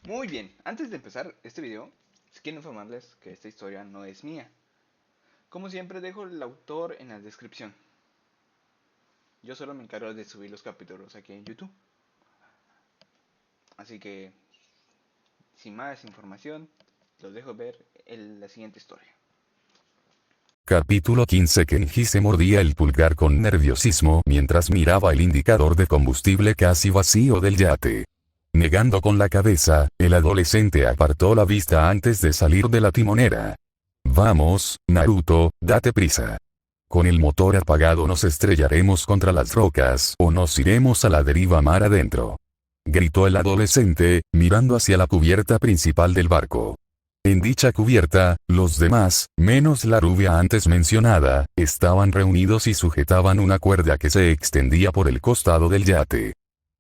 Muy bien, antes de empezar este video, quiero informarles que esta historia no es mía. Como siempre dejo el autor en la descripción. Yo solo me encargo de subir los capítulos aquí en YouTube. Así que, sin más información, los dejo ver la siguiente historia. Capítulo 15. Kenji se mordía el pulgar con nerviosismo mientras miraba el indicador de combustible casi vacío del yate. Negando con la cabeza, el adolescente apartó la vista antes de salir de la timonera. Vamos, Naruto, date prisa. Con el motor apagado nos estrellaremos contra las rocas o nos iremos a la deriva mar adentro. Gritó el adolescente, mirando hacia la cubierta principal del barco. En dicha cubierta, los demás, menos la rubia antes mencionada, estaban reunidos y sujetaban una cuerda que se extendía por el costado del yate.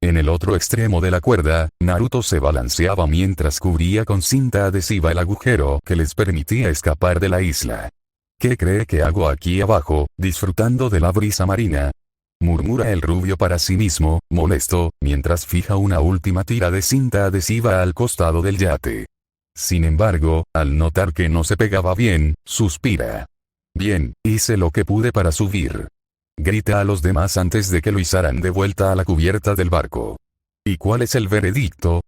En el otro extremo de la cuerda, Naruto se balanceaba mientras cubría con cinta adhesiva el agujero que les permitía escapar de la isla. ¿Qué cree que hago aquí abajo, disfrutando de la brisa marina? Murmura el rubio para sí mismo, molesto, mientras fija una última tira de cinta adhesiva al costado del yate. Sin embargo, al notar que no se pegaba bien, suspira. Bien, hice lo que pude para subir. Grita a los demás antes de que lo izaran de vuelta a la cubierta del barco. ¿Y cuál es el veredicto?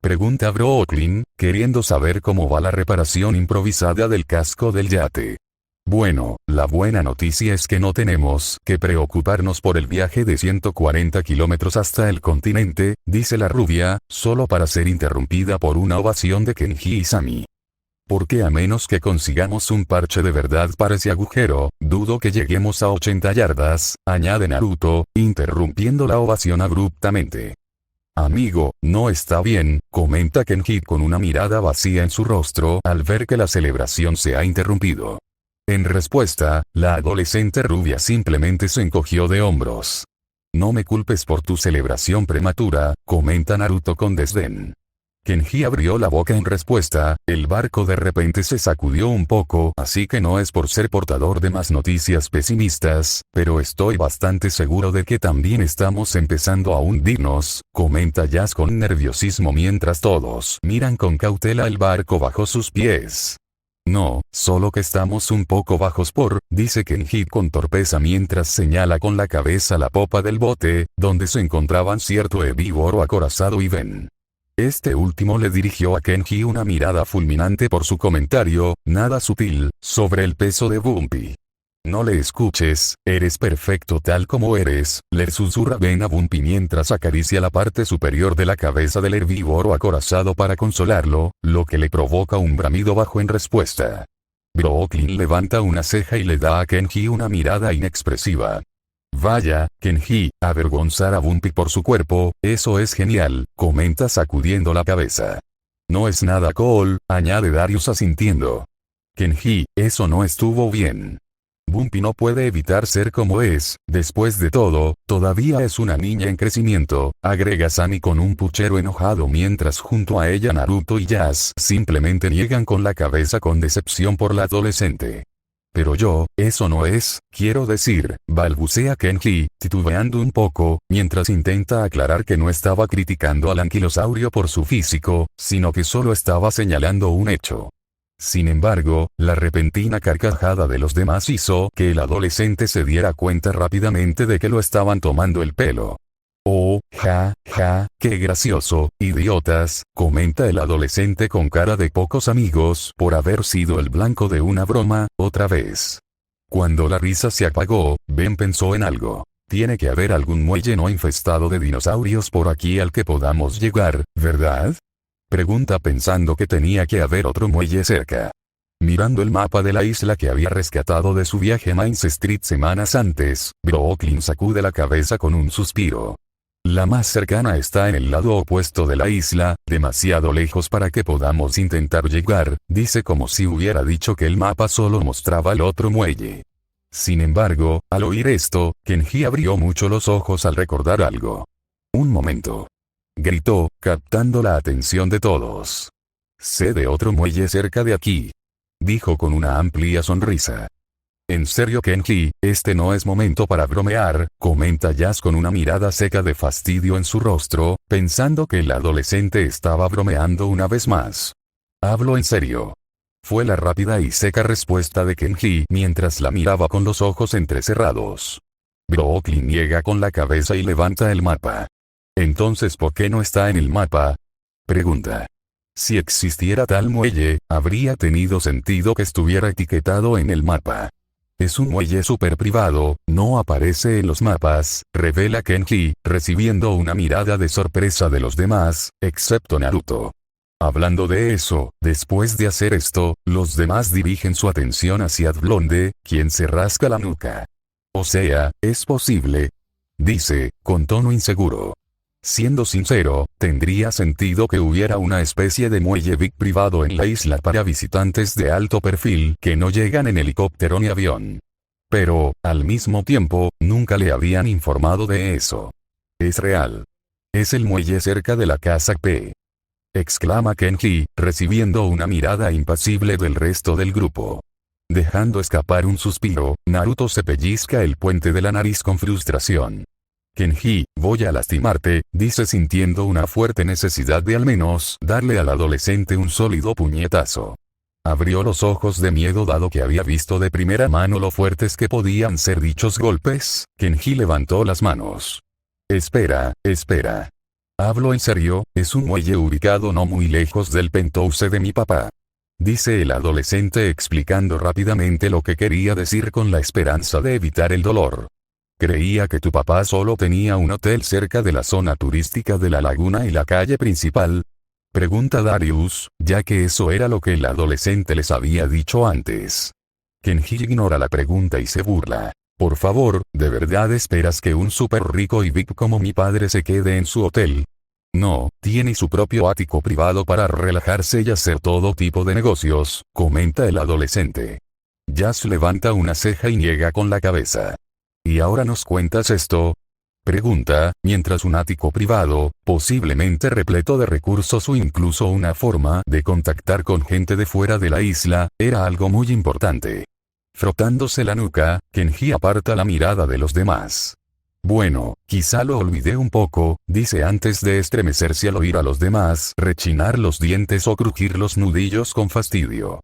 Pregunta Brooklyn, queriendo saber cómo va la reparación improvisada del casco del yate. Bueno, la buena noticia es que no tenemos que preocuparnos por el viaje de 140 kilómetros hasta el continente, dice la rubia, solo para ser interrumpida por una ovación de Kenji y Sami. Porque a menos que consigamos un parche de verdad para ese agujero, dudo que lleguemos a 80 yardas, añade Naruto, interrumpiendo la ovación abruptamente. Amigo, no está bien, comenta Kenji con una mirada vacía en su rostro al ver que la celebración se ha interrumpido. En respuesta, la adolescente rubia simplemente se encogió de hombros. No me culpes por tu celebración prematura, comenta Naruto con desdén. Kenji abrió la boca en respuesta, el barco de repente se sacudió un poco, así que no es por ser portador de más noticias pesimistas, pero estoy bastante seguro de que también estamos empezando a hundirnos, comenta Jazz con nerviosismo mientras todos miran con cautela el barco bajo sus pies. No, solo que estamos un poco bajos dice Kenji con torpeza mientras señala con la cabeza la popa del bote, donde se encontraban cierto herbívoro acorazado y Ben. Este último le dirigió a Kenji una mirada fulminante por su comentario, nada sutil, sobre el peso de Bumpy. No le escuches, eres perfecto tal como eres, le susurra Ben a Bumpy mientras acaricia la parte superior de la cabeza del herbívoro acorazado para consolarlo, lo que le provoca un bramido bajo en respuesta. Brooklyn levanta una ceja y le da a Kenji una mirada inexpresiva. Vaya, Kenji, avergonzar a Bumpy por su cuerpo, eso es genial, comenta sacudiendo la cabeza. No es nada cool, añade Darius asintiendo. Kenji, eso no estuvo bien. Bumpy no puede evitar ser como es, después de todo, todavía es una niña en crecimiento, agrega Sami con un puchero enojado mientras junto a ella Naruto y Jazz simplemente niegan con la cabeza con decepción por la adolescente. Pero eso no es, quiero decir, balbucea Kenji, titubeando un poco, mientras intenta aclarar que no estaba criticando al anquilosaurio por su físico, sino que solo estaba señalando un hecho. Sin embargo, la repentina carcajada de los demás hizo que el adolescente se diera cuenta rápidamente de que lo estaban tomando el pelo. Oh, qué gracioso, idiotas, comenta el adolescente con cara de pocos amigos por haber sido el blanco de una broma, otra vez. Cuando la risa se apagó, Ben pensó en algo. Tiene que haber algún muelle no infestado de dinosaurios por aquí al que podamos llegar, ¿verdad? Pregunta pensando que tenía que haber otro muelle cerca. Mirando el mapa de la isla que había rescatado de su viaje a Mines Street semanas antes, Brooklyn sacude la cabeza con un suspiro. La más cercana está en el lado opuesto de la isla, demasiado lejos para que podamos intentar llegar, dice como si hubiera dicho que el mapa solo mostraba el otro muelle. Sin embargo, al oír esto, Kenji abrió mucho los ojos al recordar algo. Un momento. Gritó, captando la atención de todos. Sé de otro muelle cerca de aquí. Dijo con una amplia sonrisa. En serio Kenji, este no es momento para bromear, comenta Jazz con una mirada seca de fastidio en su rostro, pensando que el adolescente estaba bromeando una vez más. Hablo en serio. Fue la rápida y seca respuesta de Kenji mientras la miraba con los ojos entrecerrados. Brookly niega con la cabeza y levanta el mapa. Entonces ¿por qué no está en el mapa? Pregunta. Si existiera tal muelle, habría tenido sentido que estuviera etiquetado en el mapa. Es un muelle super privado, no aparece en los mapas, revela Kenji, recibiendo una mirada de sorpresa de los demás, excepto Naruto. Hablando de eso, después de hacer esto, los demás dirigen su atención hacia Blonde, quien se rasca la nuca. O sea, es posible. Dice, con tono inseguro. Siendo sincero, tendría sentido que hubiera una especie de muelle big privado en la isla para visitantes de alto perfil que no llegan en helicóptero ni avión. Pero, al mismo tiempo, nunca le habían informado de eso. Es real. Es el muelle cerca de la casa P. Exclama Kenji, recibiendo una mirada impasible del resto del grupo. Dejando escapar un suspiro, Naruto se pellizca el puente de la nariz con frustración. Kenji, voy a lastimarte, dice sintiendo una fuerte necesidad de al menos darle al adolescente un sólido puñetazo. Abrió los ojos de miedo dado que había visto de primera mano lo fuertes que podían ser dichos golpes. Kenji levantó las manos. Espera. Hablo en serio, es un muelle ubicado no muy lejos del penthouse de mi papá. Dice el adolescente explicando rápidamente lo que quería decir con la esperanza de evitar el dolor. Creía que tu papá solo tenía un hotel cerca de la zona turística de la laguna y la calle principal. Pregunta Darius, ya que eso era lo que el adolescente les había dicho antes. Kenji ignora la pregunta y se burla. Por favor, ¿de verdad esperas que un súper rico y VIP como mi padre se quede en su hotel? No, tiene su propio ático privado para relajarse y hacer todo tipo de negocios, comenta el adolescente. Jazz levanta una ceja y niega con la cabeza. ¿Y ahora nos cuentas esto? Pregunta, mientras un ático privado, posiblemente repleto de recursos o incluso una forma de contactar con gente de fuera de la isla, era algo muy importante. Frotándose la nuca, Kenji aparta la mirada de los demás. Bueno, quizá lo olvidé un poco, dice antes de estremecerse al oír a los demás rechinar los dientes o crujir los nudillos con fastidio.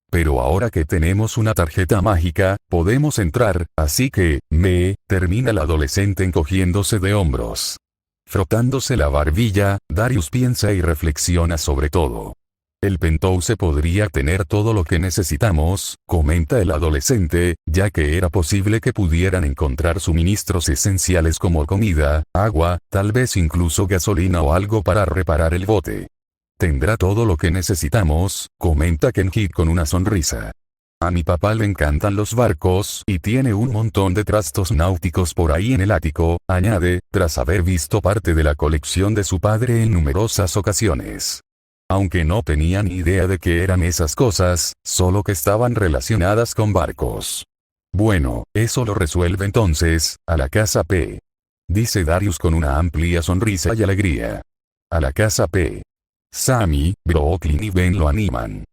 Pero ahora que tenemos una tarjeta mágica, podemos entrar, así que, termina el adolescente encogiéndose de hombros. Frotándose la barbilla, Darius piensa y reflexiona sobre todo. El penthouse podría tener todo lo que necesitamos, comenta el adolescente, ya que era posible que pudieran encontrar suministros esenciales como comida, agua, tal vez incluso gasolina o algo para reparar el bote. Tendrá todo lo que necesitamos, comenta Kenji con una sonrisa. A mi papá le encantan los barcos y tiene un montón de trastos náuticos por ahí en el ático, añade, tras haber visto parte de la colección de su padre en numerosas ocasiones. Aunque no tenía ni idea de qué eran esas cosas, solo que estaban relacionadas con barcos. Bueno, eso lo resuelve entonces, a la casa P. Dice Darius con una amplia sonrisa y alegría. A la casa P. Sammy, Brooklyn y Ben lo animan.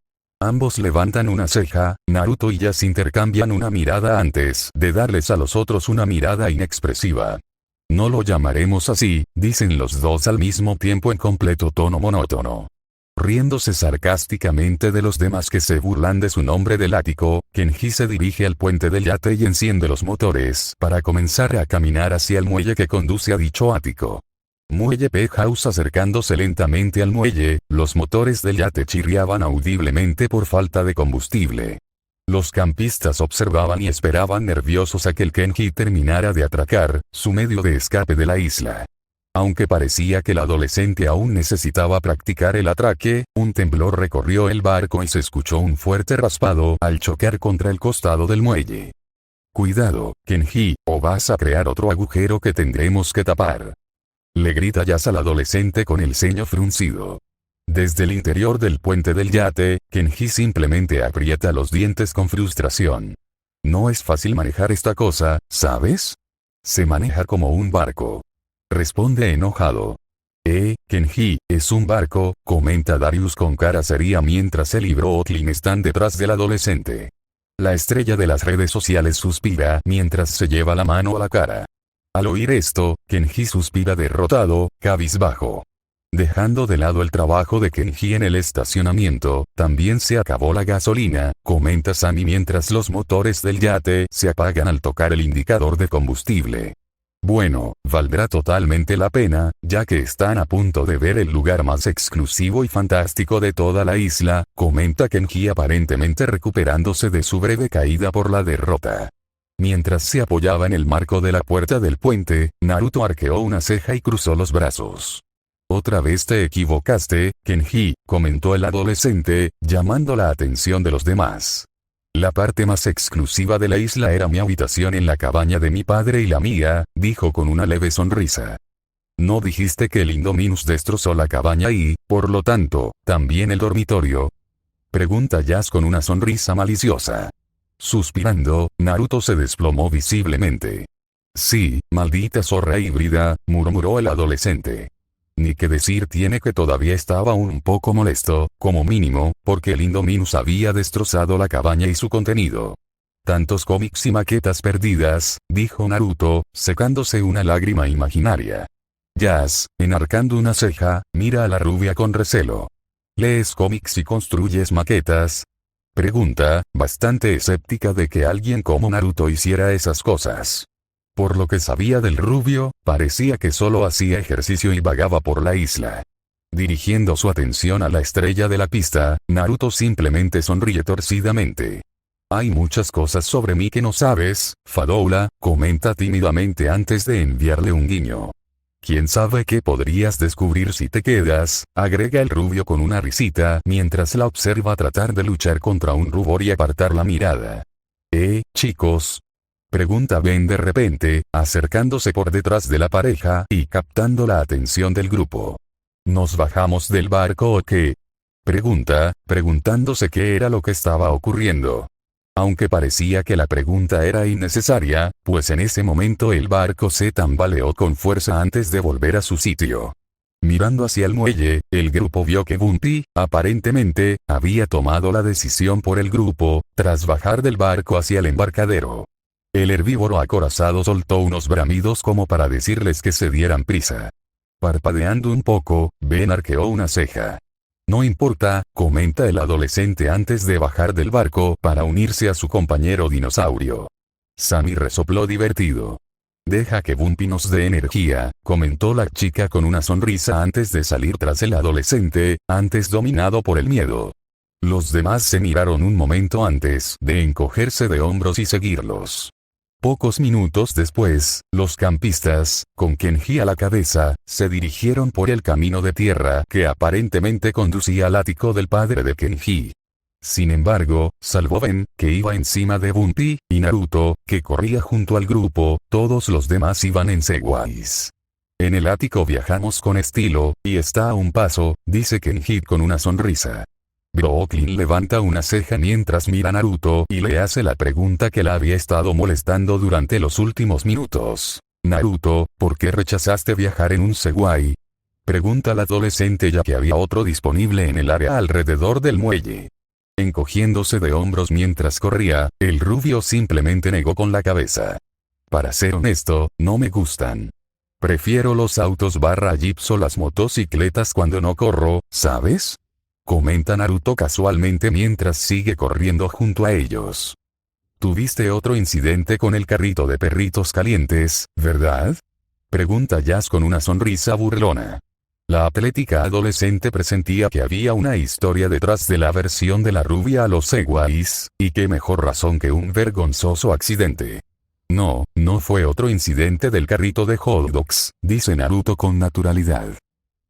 Ambos levantan una ceja, Naruto y Jazz intercambian una mirada antes de darles a los otros una mirada inexpresiva. No lo llamaremos así, dicen los dos al mismo tiempo en completo tono monótono. Riéndose sarcásticamente de los demás que se burlan de su nombre del ático, Kenji se dirige al puente del yate y enciende los motores para comenzar a caminar hacia el muelle que conduce a dicho ático. Muelle Penthouse acercándose lentamente al muelle, los motores del yate chirriaban audiblemente por falta de combustible. Los campistas observaban y esperaban nerviosos a que el Kenji terminara de atracar, su medio de escape de la isla. Aunque parecía que el adolescente aún necesitaba practicar el atraque, un temblor recorrió el barco y se escuchó un fuerte raspado al chocar contra el costado del muelle. Cuidado, Kenji, o vas a crear otro agujero que tendremos que tapar. Le grita Jazz al adolescente con el ceño fruncido. Desde el interior del puente del yate, Kenji simplemente aprieta los dientes con frustración. No es fácil manejar esta cosa, ¿sabes? Se maneja como un barco. Responde enojado. Kenji, es un barco, comenta Darius con cara seria mientras él y Brooklyn están detrás del adolescente. La estrella de las redes sociales suspira mientras se lleva la mano a la cara. Al oír esto, Kenji suspira derrotado, cabizbajo. Dejando de lado el trabajo de Kenji en el estacionamiento, también se acabó la gasolina, comenta Sami mientras los motores del yate se apagan al tocar el indicador de combustible. Bueno, valdrá totalmente la pena, ya que están a punto de ver el lugar más exclusivo y fantástico de toda la isla, comenta Kenji aparentemente recuperándose de su breve caída por la derrota. Mientras se apoyaba en el marco de la puerta del puente, Naruto arqueó una ceja y cruzó los brazos. Otra vez te equivocaste, Kenji, comentó el adolescente, llamando la atención de los demás. La parte más exclusiva de la isla era mi habitación en la cabaña de mi padre y la mía, dijo con una leve sonrisa. ¿No dijiste que el Indominus destrozó la cabaña y, por lo tanto, también el dormitorio? Pregunta Jazz con una sonrisa maliciosa. Suspirando, Naruto se desplomó visiblemente. Sí, maldita zorra híbrida, murmuró el adolescente. Ni que decir tiene que todavía estaba un poco molesto, como mínimo, porque el Indominus había destrozado la cabaña y su contenido. Tantos cómics y maquetas perdidas, dijo Naruto, secándose una lágrima imaginaria. Jazz, enarcando una ceja, mira a la rubia con recelo. ¿Lees cómics y construyes maquetas? Pregunta, bastante escéptica de que alguien como Naruto hiciera esas cosas. Por lo que sabía del rubio, parecía que solo hacía ejercicio y vagaba por la isla. Dirigiendo su atención a la estrella de la pista, Naruto simplemente sonríe torcidamente. Hay muchas cosas sobre mí que no sabes, Fadoula, comenta tímidamente antes de enviarle un guiño. ¿Quién sabe qué podrías descubrir si te quedas?, agrega el rubio con una risita mientras la observa tratar de luchar contra un rubor y apartar la mirada. Chicos, pregunta Ben de repente, acercándose por detrás de la pareja y captando la atención del grupo. ¿Nos bajamos del barco o qué? Pregunta, preguntándose qué era lo que estaba ocurriendo. Aunque parecía que la pregunta era innecesaria, pues en ese momento el barco se tambaleó con fuerza antes de volver a su sitio. Mirando hacia el muelle, el grupo vio que Bumpy, aparentemente, había tomado la decisión por el grupo, tras bajar del barco hacia el embarcadero. El herbívoro acorazado soltó unos bramidos como para decirles que se dieran prisa. Parpadeando un poco, Ben arqueó una ceja. No importa, comenta el adolescente antes de bajar del barco para unirse a su compañero dinosaurio. Sami resopló divertido. Deja que Bumpy nos dé energía, comentó la chica con una sonrisa antes de salir tras el adolescente, antes dominado por el miedo. Los demás se miraron un momento antes de encogerse de hombros y seguirlos. Pocos minutos después, los campistas, con Kenji a la cabeza, se dirigieron por el camino de tierra que aparentemente conducía al ático del padre de Kenji. Sin embargo, salvo Ben, que iba encima de Bumpy, y Naruto, que corría junto al grupo, todos los demás iban en segways. En el ático viajamos con estilo, y está a un paso, dice Kenji con una sonrisa. Brooklyn levanta una ceja mientras mira a Naruto y le hace la pregunta que la había estado molestando durante los últimos minutos. Naruto, ¿por qué rechazaste viajar en un Segway? Pregunta el adolescente ya que había otro disponible en el área alrededor del muelle. Encogiéndose de hombros mientras corría, el rubio simplemente negó con la cabeza. Para ser honesto, no me gustan. Prefiero los autos /jeeps o las motocicletas cuando no corro, ¿sabes? Comenta Naruto casualmente mientras sigue corriendo junto a ellos. Tuviste otro incidente con el carrito de perritos calientes, ¿verdad? Pregunta Jazz con una sonrisa burlona. La atlética adolescente presentía que había una historia detrás de la aversión de la rubia a los segways, y qué mejor razón que un vergonzoso accidente. No, no fue otro incidente del carrito de hot dogs, dice Naruto con naturalidad.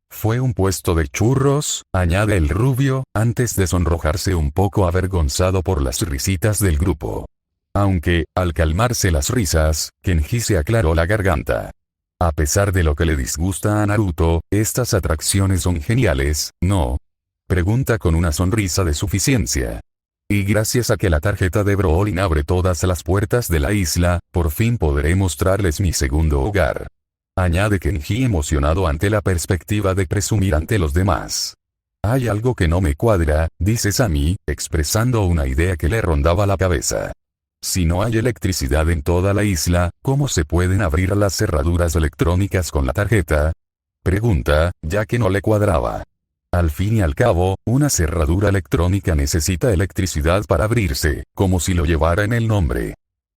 Fue un puesto de churros, añade el rubio, antes de sonrojarse un poco avergonzado por las risitas del grupo. Aunque, al calmarse las risas, Kenji se aclaró la garganta. A pesar de lo que le disgusta a Naruto, estas atracciones son geniales, ¿no? Pregunta con una sonrisa de suficiencia. Y gracias a que la tarjeta de Brolin abre todas las puertas de la isla, por fin podré mostrarles mi segundo hogar. Añade Kenji emocionado ante la perspectiva de presumir ante los demás. Hay algo que no me cuadra, dice Sammy, expresando una idea que le rondaba la cabeza. Si no hay electricidad en toda la isla, ¿cómo se pueden abrir las cerraduras electrónicas con la tarjeta? Pregunta, ya que no le cuadraba. Al fin y al cabo, una cerradura electrónica necesita electricidad para abrirse, como si lo llevara en el nombre.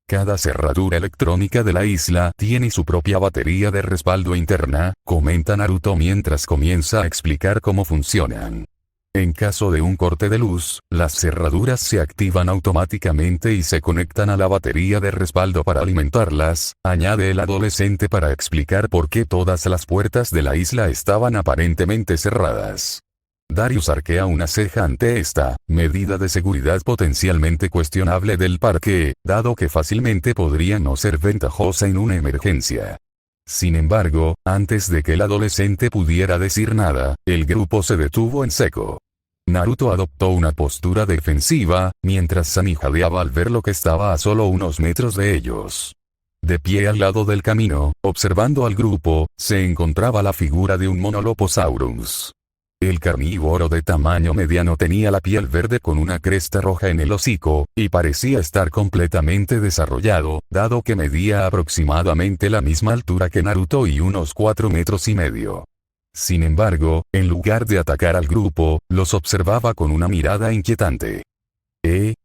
Cada cerradura electrónica de la isla tiene su propia batería de respaldo interna, comenta Naruto mientras comienza a explicar cómo funcionan. En caso de un corte de luz, las cerraduras se activan automáticamente y se conectan a la batería de respaldo para alimentarlas, añade el adolescente para explicar por qué todas las puertas de la isla estaban aparentemente cerradas. Darius arquea una ceja ante esta medida de seguridad potencialmente cuestionable del parque, dado que fácilmente podría no ser ventajosa en una emergencia. Sin embargo, antes de que el adolescente pudiera decir nada, el grupo se detuvo en seco. Naruto adoptó una postura defensiva, mientras Sammy jadeaba al ver lo que estaba a solo unos metros de ellos. De pie al lado del camino, observando al grupo, se encontraba la figura de un Monoloposaurus. El carnívoro de tamaño mediano tenía la piel verde con una cresta roja en el hocico, y parecía estar completamente desarrollado, dado que medía aproximadamente la misma altura que Naruto y unos 4,5 metros. Sin embargo, en lugar de atacar al grupo, los observaba con una mirada inquietante.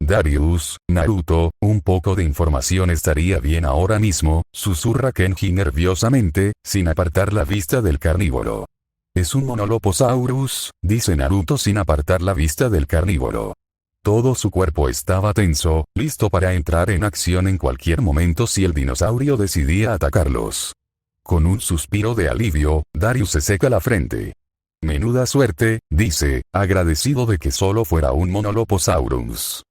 Darius, Naruto, un poco de información estaría bien ahora mismo, susurra Kenji nerviosamente, sin apartar la vista del carnívoro. Es un Monoloposaurus, dice Naruto sin apartar la vista del carnívoro. Todo su cuerpo estaba tenso, listo para entrar en acción en cualquier momento si el dinosaurio decidía atacarlos. Con un suspiro de alivio, Darius se seca la frente. Menuda suerte, dice, agradecido de que solo fuera un Monoloposaurus.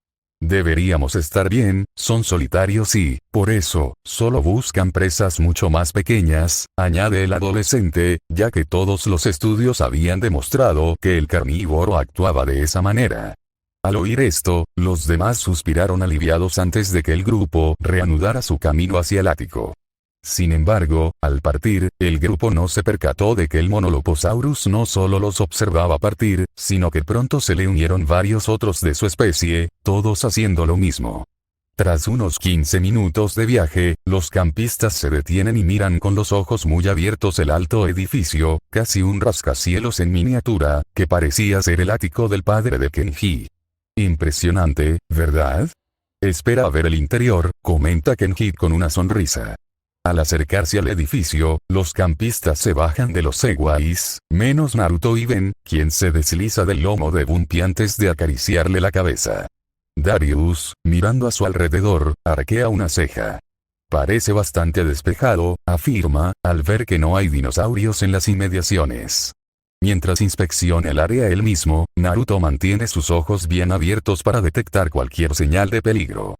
Deberíamos estar bien, son solitarios y, por eso, solo buscan presas mucho más pequeñas, añade el adolescente, ya que todos los estudios habían demostrado que el carnívoro actuaba de esa manera. Al oír esto, los demás suspiraron aliviados antes de que el grupo reanudara su camino hacia el ático. Sin embargo, al partir, el grupo no se percató de que el Monoloposaurus no solo los observaba partir, sino que pronto se le unieron varios otros de su especie, todos haciendo lo mismo. Tras unos 15 minutos de viaje, los campistas se detienen y miran con los ojos muy abiertos el alto edificio, casi un rascacielos en miniatura, que parecía ser el ático del padre de Kenji. Impresionante, ¿verdad? Espera a ver el interior, comenta Kenji con una sonrisa. Al acercarse al edificio, los campistas se bajan de los Segways, menos Naruto y Ben, quien se desliza del lomo de Bunpy antes de acariciarle la cabeza. Darius, mirando a su alrededor, arquea una ceja. Parece bastante despejado, afirma, al ver que no hay dinosaurios en las inmediaciones. Mientras inspecciona el área él mismo, Naruto mantiene sus ojos bien abiertos para detectar cualquier señal de peligro.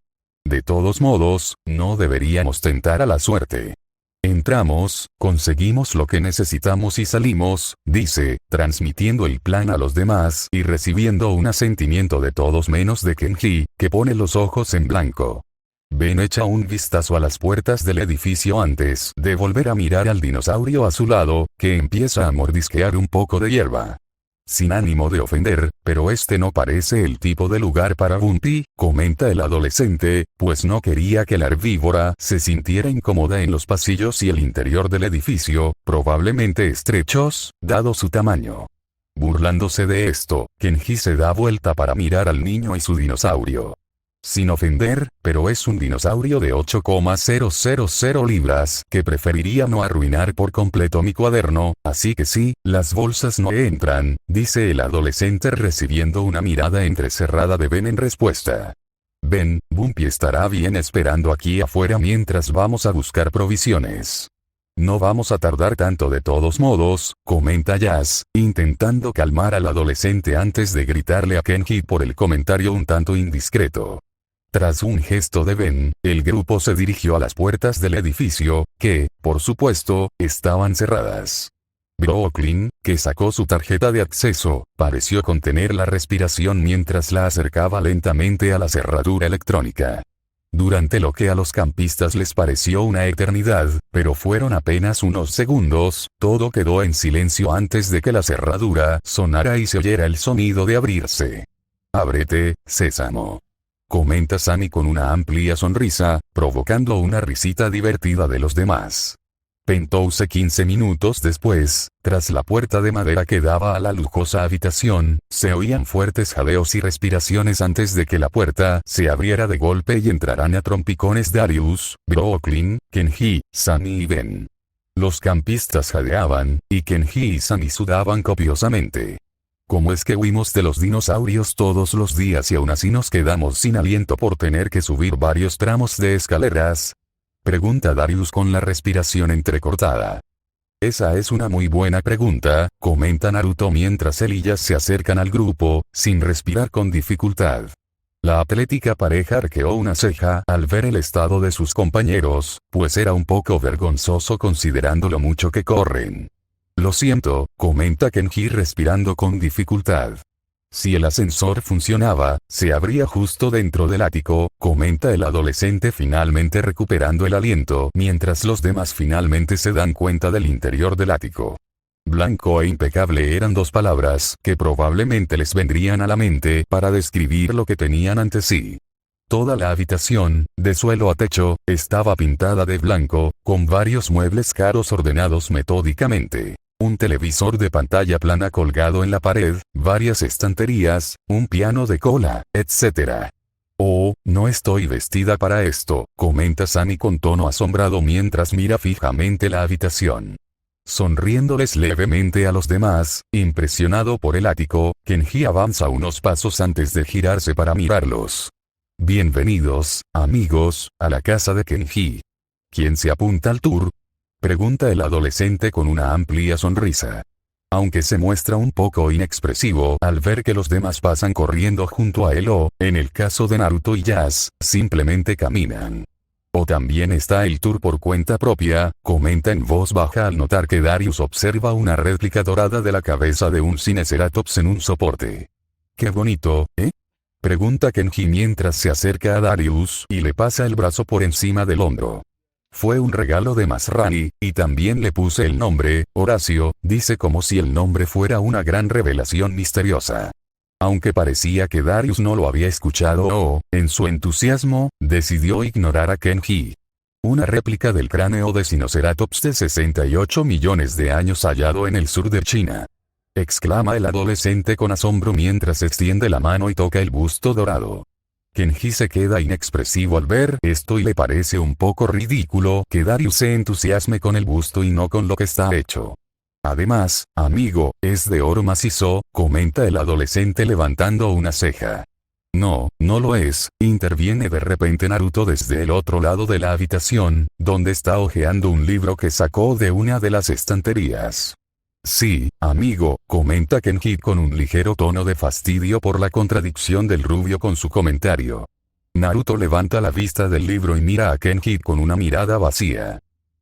De todos modos, no deberíamos tentar a la suerte. Entramos, conseguimos lo que necesitamos y salimos, dice, transmitiendo el plan a los demás y recibiendo un asentimiento de todos menos de Kenji, que pone los ojos en blanco. Ben echa un vistazo a las puertas del edificio antes de volver a mirar al dinosaurio a su lado, que empieza a mordisquear un poco de hierba. Sin ánimo de ofender, pero este no parece el tipo de lugar para Bunpy, comenta el adolescente, pues no quería que la herbívora se sintiera incómoda en los pasillos y el interior del edificio, probablemente estrechos, dado su tamaño. Burlándose de esto, Kenji se da vuelta para mirar al niño y su dinosaurio. Sin ofender, pero es un dinosaurio de 8,000 libras que preferiría no arruinar por completo mi cuaderno, así que sí, las bolsas no entran, dice el adolescente recibiendo una mirada entrecerrada de Ben en respuesta. Ben, Bunpy estará bien esperando aquí afuera mientras vamos a buscar provisiones. No vamos a tardar tanto de todos modos, comenta Jazz, intentando calmar al adolescente antes de gritarle a Kenji por el comentario un tanto indiscreto. Tras un gesto de Ben, el grupo se dirigió a las puertas del edificio, que, por supuesto, estaban cerradas. Brooklyn, que sacó su tarjeta de acceso, pareció contener la respiración mientras la acercaba lentamente a la cerradura electrónica. durante lo que a los campistas les pareció una eternidad, pero fueron apenas unos segundos. Todo quedó en silencio antes de que la cerradura sonara y se oyera el sonido de abrirse. «Ábrete, Sésamo», comenta Sunny con una amplia sonrisa, provocando una risita divertida de los demás. Penthouse 15 minutos después, tras la puerta de madera que daba a la lujosa habitación, se oían fuertes jadeos y respiraciones antes de que la puerta se abriera de golpe y entraran a trompicones Darius, Brooklyn, Kenji, Sunny y Ben. Los campistas jadeaban, y Kenji y Sunny sudaban copiosamente. ¿Cómo es que huimos de los dinosaurios todos los días y aún así nos quedamos sin aliento por tener que subir varios tramos de escaleras?, pregunta Darius con la respiración entrecortada. Esa es una muy buena pregunta, comenta Naruto mientras él y Jazz se acercan al grupo, sin respirar con dificultad. La atlética pareja arqueó una ceja al ver el estado de sus compañeros, pues era un poco vergonzoso considerando lo mucho que corren. Lo siento, comenta Kenji respirando con dificultad. Si el ascensor funcionaba, se abría justo dentro del ático, comenta el adolescente finalmente recuperando el aliento mientras los demás finalmente se dan cuenta del interior del ático. Blanco e impecable eran dos palabras que probablemente les vendrían a la mente para describir lo que tenían ante sí. Toda la habitación, de suelo a techo, estaba pintada de blanco, con varios muebles caros ordenados metódicamente. Un televisor de pantalla plana colgado en la pared, varias estanterías, un piano de cola, etc. «Oh, no estoy vestida para esto», comenta Sunny con tono asombrado mientras mira fijamente la habitación. Sonriéndoles levemente a los demás, impresionado por el ático, Kenji avanza unos pasos antes de girarse para mirarlos. «Bienvenidos, amigos, a la casa de Kenji. ¿Quién se apunta al tour?», pregunta el adolescente con una amplia sonrisa. Aunque se muestra un poco inexpresivo al ver que los demás pasan corriendo junto a él o, en el caso de Naruto y Jazz, simplemente caminan. «O también está el tour por cuenta propia», comenta en voz baja al notar que Darius observa una réplica dorada de la cabeza de un Cineceratops en un soporte. «Qué bonito, ¿eh?», pregunta Kenji mientras se acerca a Darius y le pasa el brazo por encima del hombro. «Fue un regalo de Masrani, y también le puse el nombre, Horacio», dice como si el nombre fuera una gran revelación misteriosa. Aunque parecía que Darius no lo había escuchado o, en su entusiasmo, decidió ignorar a Kenji. «Una réplica del cráneo de Sinoceratops de 68 millones de años hallado en el sur de China», exclama el adolescente con asombro mientras extiende la mano y toca el busto dorado. Kenji se queda inexpresivo al ver esto y le parece un poco ridículo que Darius se entusiasme con el busto y no con lo que está hecho. «Además, amigo, es de oro macizo», comenta el adolescente levantando una ceja. «No, no lo es», interviene de repente Naruto desde el otro lado de la habitación, donde está hojeando un libro que sacó de una de las estanterías. «Sí, amigo», comenta Kenji con un ligero tono de fastidio por la contradicción del rubio con su comentario. Naruto levanta la vista del libro y mira a Kenji con una mirada vacía.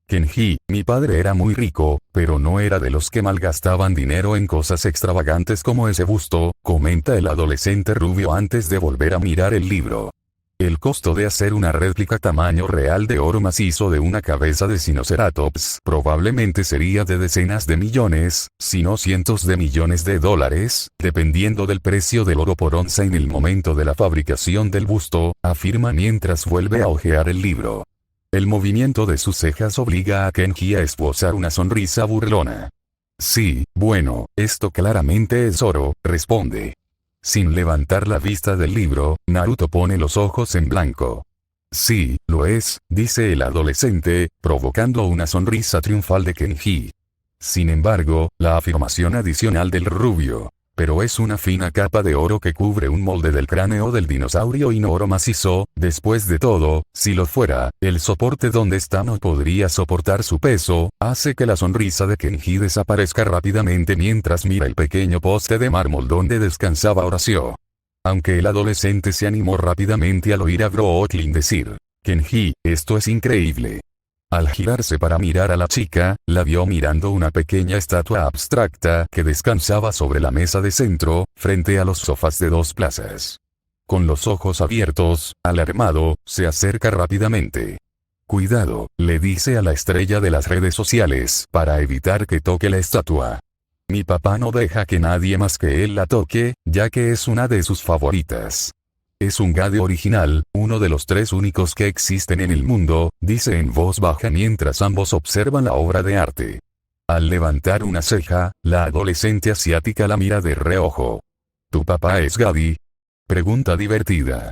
«Kenji, mi padre era muy rico, pero no era de los que malgastaban dinero en cosas extravagantes como ese busto», comenta el adolescente rubio antes de volver a mirar el libro. «El costo de hacer una réplica tamaño real de oro macizo de una cabeza de Sinoceratops probablemente sería de decenas de millones, si no cientos de millones de dólares, dependiendo del precio del oro por onza en el momento de la fabricación del busto», afirma mientras vuelve a hojear el libro. El movimiento de sus cejas obliga a Kenji a esbozar una sonrisa burlona. «Sí, bueno, esto claramente es oro», responde. Sin levantar la vista del libro, Naruto pone los ojos en blanco. «Sí, lo es», dice el adolescente, provocando una sonrisa triunfal de Kenji. Sin embargo, la afirmación adicional del rubio, «pero es una fina capa de oro que cubre un molde del cráneo del dinosaurio y no oro macizo, después de todo, si lo fuera, el soporte donde está no podría soportar su peso», hace que la sonrisa de Kenji desaparezca rápidamente mientras mira el pequeño poste de mármol donde descansaba Horacio. Aunque el adolescente se animó rápidamente al oír a Brooklyn decir: «Kenji, esto es increíble». Al girarse para mirar a la chica, la vio mirando una pequeña estatua abstracta que descansaba sobre la mesa de centro, frente a los sofás de dos plazas. Con los ojos abiertos, alarmado, se acerca rápidamente. Cuidado, le dice a la estrella de las redes sociales para evitar que toque la estatua. Mi papá no deja que nadie más que él la toque, ya que es una de sus favoritas. Es un Gade original, uno de los 3 únicos que existen en el mundo, dice en voz baja mientras ambos observan la obra de arte. Al levantar una ceja, la adolescente asiática la mira de reojo. ¿Tu papá es Gadi? Pregunta divertida.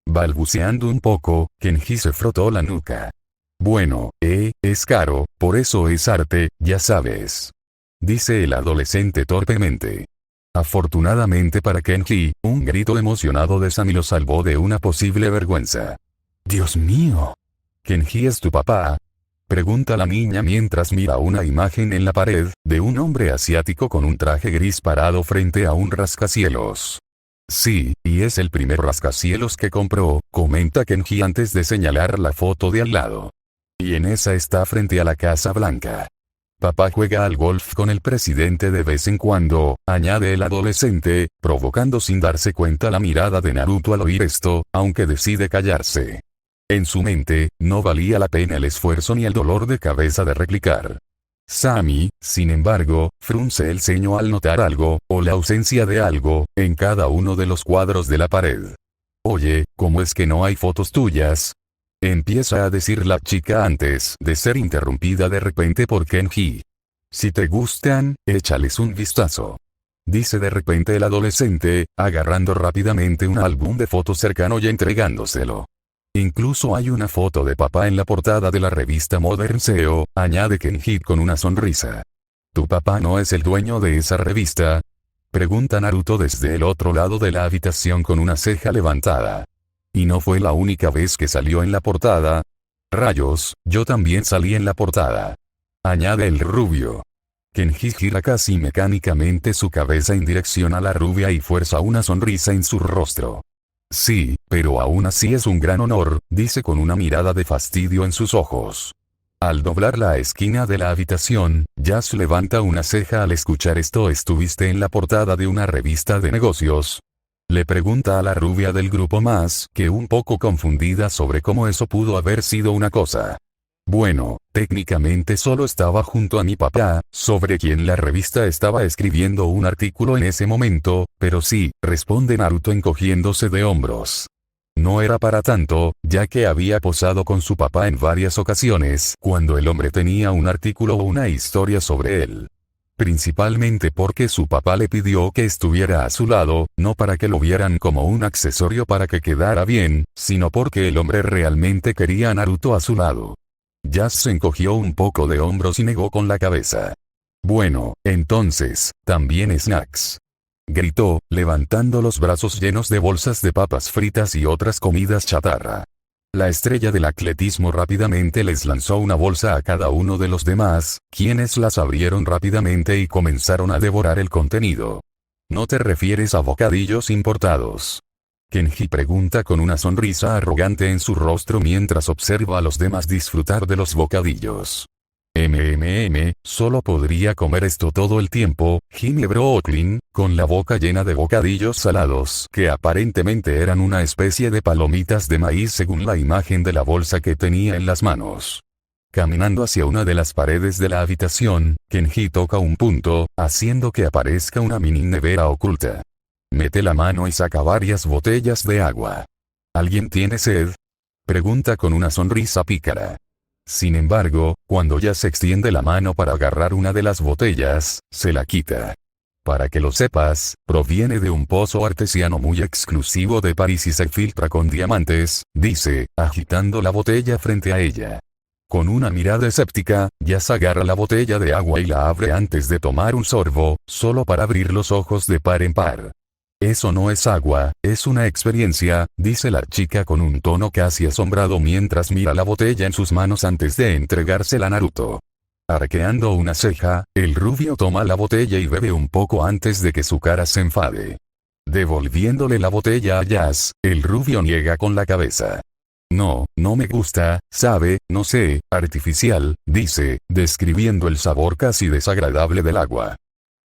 Balbuceando un poco, Kenji se frotó la nuca. Bueno, es caro, por eso es arte, ya sabes. Dice el adolescente torpemente. Afortunadamente para Kenji, un grito emocionado de Sami lo salvó de una posible vergüenza. ¡Dios mío! ¿Kenji es tu papá? Pregunta la niña mientras mira una imagen en la pared, de un hombre asiático con un traje gris parado frente a un rascacielos. Sí, y es el primer rascacielos que compró, comenta Kenji antes de señalar la foto de al lado. Y en esa está frente a la Casa Blanca. Papá juega al golf con el presidente de vez en cuando, añade el adolescente, provocando sin darse cuenta la mirada de Naruto al oír esto, aunque decide callarse. En su mente, no valía la pena el esfuerzo ni el dolor de cabeza de replicar. Sami, sin embargo, frunce el ceño al notar algo, o la ausencia de algo, en cada uno de los cuadros de la pared. Oye, ¿cómo es que no hay fotos tuyas? Empieza a decir la chica antes de ser interrumpida de repente por Kenji. Si te gustan, échales un vistazo. Dice de repente el adolescente, agarrando rápidamente un álbum de fotos cercano y entregándoselo. Incluso hay una foto de papá en la portada de la revista Modern SEO, añade Kenji con una sonrisa. ¿Tu papá no es el dueño de esa revista? Pregunta Naruto desde el otro lado de la habitación con una ceja levantada. Y no fue la única vez que salió en la portada. Rayos, yo también salí en la portada. Añade el rubio. Kenji gira casi mecánicamente su cabeza en dirección a la rubia y fuerza una sonrisa en su rostro. Sí, pero aún así es un gran honor, dice con una mirada de fastidio en sus ojos. Al doblar la esquina de la habitación, Jazz levanta una ceja al escuchar esto. ¿Estuviste en la portada de una revista de negocios? Le pregunta a la rubia del grupo más que un poco confundida sobre cómo eso pudo haber sido una cosa. Bueno, técnicamente solo estaba junto a mi papá, sobre quien la revista estaba escribiendo un artículo en ese momento, pero sí, responde Naruto encogiéndose de hombros. No era para tanto, ya que había posado con su papá en varias ocasiones cuando el hombre tenía un artículo o una historia sobre él. Principalmente porque su papá le pidió que estuviera a su lado, no para que lo vieran como un accesorio para que quedara bien, sino porque el hombre realmente quería a Naruto a su lado. Jazz se encogió un poco de hombros y negó con la cabeza. Bueno, entonces, también snacks. Gritó, levantando los brazos llenos de bolsas de papas fritas y otras comidas chatarra. La estrella del atletismo rápidamente les lanzó una bolsa a cada uno de los demás, quienes las abrieron rápidamente y comenzaron a devorar el contenido. ¿No te refieres a bocadillos importados? Kenji pregunta con una sonrisa arrogante en su rostro mientras observa a los demás disfrutar de los bocadillos. Solo podría comer esto todo el tiempo, gime Brooklyn, con la boca llena de bocadillos salados que aparentemente eran una especie de palomitas de maíz según la imagen de la bolsa que tenía en las manos. Caminando hacia una de las paredes de la habitación, Kenji toca un punto, haciendo que aparezca una mini nevera oculta. Mete la mano y saca varias botellas de agua. ¿Alguien tiene sed? Pregunta con una sonrisa pícara. Sin embargo, cuando ya se extiende la mano para agarrar una de las botellas, se la quita. Para que lo sepas, proviene de un pozo artesiano muy exclusivo de París y se filtra con diamantes, dice, agitando la botella frente a ella. Con una mirada escéptica, Jazz agarra la botella de agua y la abre antes de tomar un sorbo, solo para abrir los ojos de par en par. Eso no es agua, es una experiencia, dice la chica con un tono casi asombrado mientras mira la botella en sus manos antes de entregársela a Naruto. Arqueando una ceja, el rubio toma la botella y bebe un poco antes de que su cara se enfade. Devolviéndole la botella a Jazz, el rubio niega con la cabeza. No, no me gusta, sabe, no sé, artificial, dice, describiendo el sabor casi desagradable del agua.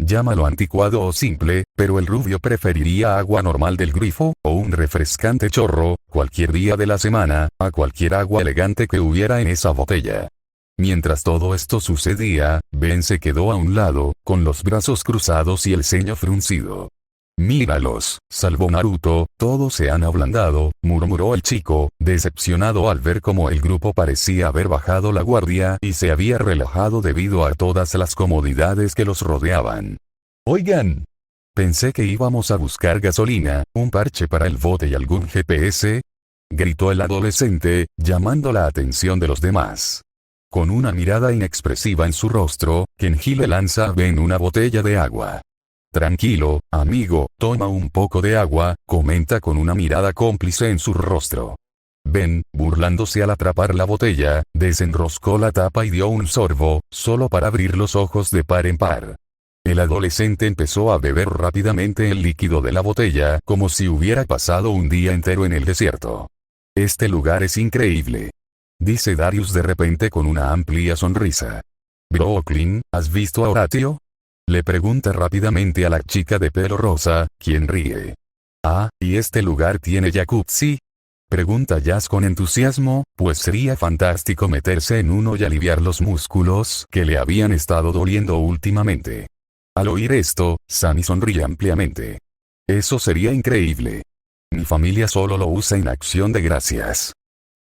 Llámalo anticuado o simple, pero el rubio preferiría agua normal del grifo, o un refrescante chorro, cualquier día de la semana, a cualquier agua elegante que hubiera en esa botella. Mientras todo esto sucedía, Ben se quedó a un lado, con los brazos cruzados y el ceño fruncido. Míralos, salvo Naruto, todos se han ablandado, murmuró el chico, decepcionado al ver cómo el grupo parecía haber bajado la guardia y se había relajado debido a todas las comodidades que los rodeaban. Oigan. Pensé que íbamos a buscar gasolina, un parche para el bote y algún GPS. Gritó el adolescente, llamando la atención de los demás. Con una mirada inexpresiva en su rostro, Kenji le lanza a Ben una botella de agua. Tranquilo, amigo, toma un poco de agua, comenta con una mirada cómplice en su rostro. Ben, burlándose al atrapar la botella, desenroscó la tapa y dio un sorbo, solo para abrir los ojos de par en par. El adolescente empezó a beber rápidamente el líquido de la botella como si hubiera pasado un día entero en el desierto. Este lugar es increíble. Dice Darius de repente con una amplia sonrisa. Brooklyn, ¿has visto a Horatio? Le pregunta rápidamente a la chica de pelo rosa, quien ríe. Ah, ¿y este lugar tiene jacuzzi? Pregunta Jazz con entusiasmo, pues sería fantástico meterse en uno y aliviar los músculos que le habían estado doliendo últimamente. Al oír esto, Sammy sonríe ampliamente. Eso sería increíble. Mi familia solo lo usa en acción de gracias.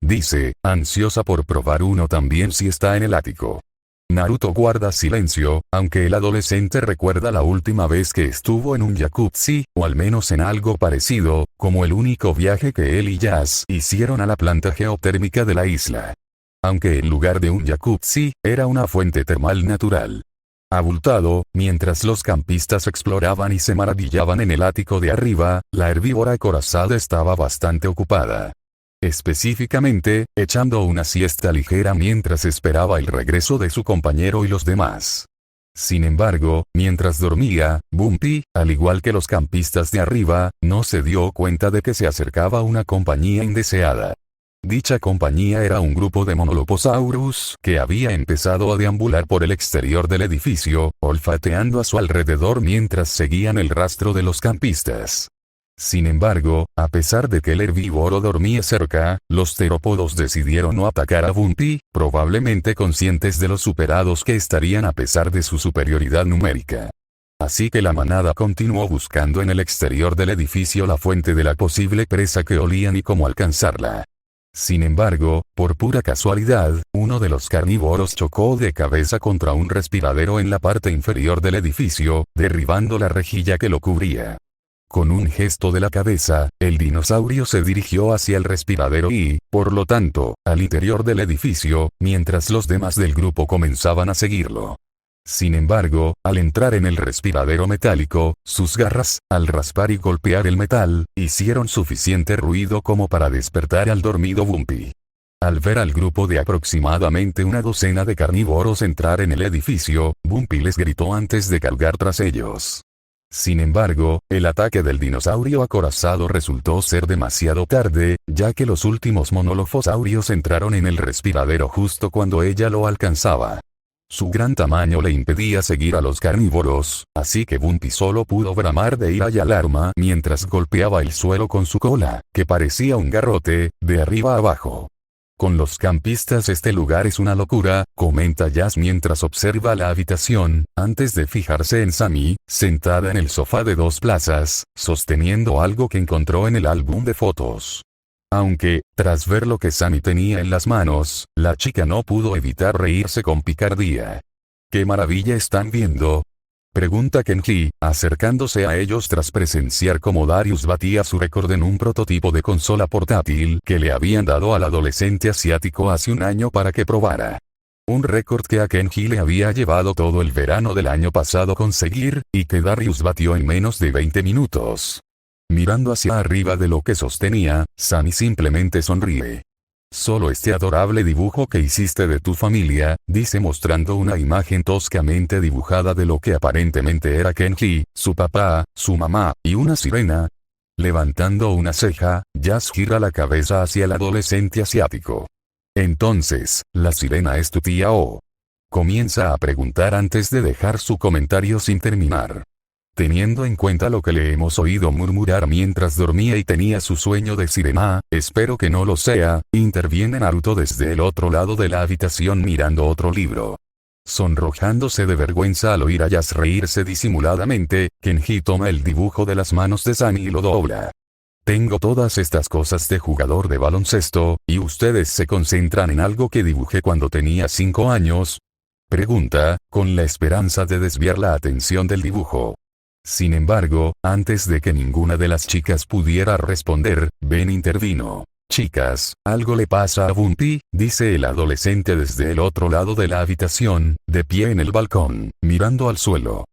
Dice, ansiosa por probar uno también si está en el ático. Naruto guarda silencio, aunque el adolescente recuerda la última vez que estuvo en un jacuzzi, o al menos en algo parecido, como el único viaje que él y Jazz hicieron a la planta geotérmica de la isla. Aunque en lugar de un jacuzzi, era una fuente termal natural. Abultado, mientras los campistas exploraban y se maravillaban en el ático de arriba, la herbívora acorazada estaba bastante ocupada. Específicamente, echando una siesta ligera mientras esperaba el regreso de su compañero y los demás. Sin embargo, mientras dormía, Bumpy, al igual que los campistas de arriba, no se dio cuenta de que se acercaba una compañía indeseada. Dicha compañía era un grupo de Monoloposaurus que había empezado a deambular por el exterior del edificio, olfateando a su alrededor mientras seguían el rastro de los campistas. Sin embargo, a pesar de que el herbívoro dormía cerca, los terópodos decidieron no atacar a Bumpy, probablemente conscientes de lo superados que estarían a pesar de su superioridad numérica. Así que la manada continuó buscando en el exterior del edificio la fuente de la posible presa que olían y cómo alcanzarla. Sin embargo, por pura casualidad, uno de los carnívoros chocó de cabeza contra un respiradero en la parte inferior del edificio, derribando la rejilla que lo cubría. Con un gesto de la cabeza, el dinosaurio se dirigió hacia el respiradero y, por lo tanto, al interior del edificio, mientras los demás del grupo comenzaban a seguirlo. Sin embargo, al entrar en el respiradero metálico, sus garras, al raspar y golpear el metal, hicieron suficiente ruido como para despertar al dormido Bumpy. Al ver al grupo de aproximadamente una docena de carnívoros entrar en el edificio, Bumpy les gritó antes de cargar tras ellos. Sin embargo, el ataque del dinosaurio acorazado resultó ser demasiado tarde, ya que los últimos monolofosaurios entraron en el respiradero justo cuando ella lo alcanzaba. Su gran tamaño le impedía seguir a los carnívoros, así que Bumpy solo pudo bramar de ira y alarma mientras golpeaba el suelo con su cola, que parecía un garrote, de arriba a abajo. Con los campistas este lugar es una locura, comenta Jazz mientras observa la habitación, antes de fijarse en Sammy, sentada en el sofá de 2 plazas, sosteniendo algo que encontró en el álbum de fotos. Aunque, tras ver lo que Sammy tenía en las manos, la chica no pudo evitar reírse con picardía. ¿Qué maravilla están viendo? Pregunta Kenji, acercándose a ellos tras presenciar cómo Darius batía su récord en un prototipo de consola portátil que le habían dado al adolescente asiático hace un año para que probara. Un récord que a Kenji le había llevado todo el verano del año pasado conseguir, y que Darius batió en menos de 20 minutos. Mirando hacia arriba de lo que sostenía, Sammy simplemente sonríe. Solo este adorable dibujo que hiciste de tu familia, dice mostrando una imagen toscamente dibujada de lo que aparentemente era Kenji, su papá, su mamá, y una sirena. Levantando una ceja, Jazz gira la cabeza hacia el adolescente asiático. Entonces, la sirena es tu tía O. comienza a preguntar antes de dejar su comentario sin terminar. Teniendo en cuenta lo que le hemos oído murmurar mientras dormía y tenía su sueño de sirena, espero que no lo sea, interviene Naruto desde el otro lado de la habitación mirando otro libro. Sonrojándose de vergüenza al oír a Yas reírse disimuladamente, Kenji toma el dibujo de las manos de Sani y lo dobla. Tengo todas estas cosas de jugador de baloncesto, y ustedes se concentran en algo que dibujé cuando tenía 5 años. Pregunta, con la esperanza de desviar la atención del dibujo. Sin embargo, antes de que ninguna de las chicas pudiera responder, Ben intervino. Chicas, algo le pasa a Bumpy, dice el adolescente desde el otro lado de la habitación, de pie en el balcón, mirando al suelo.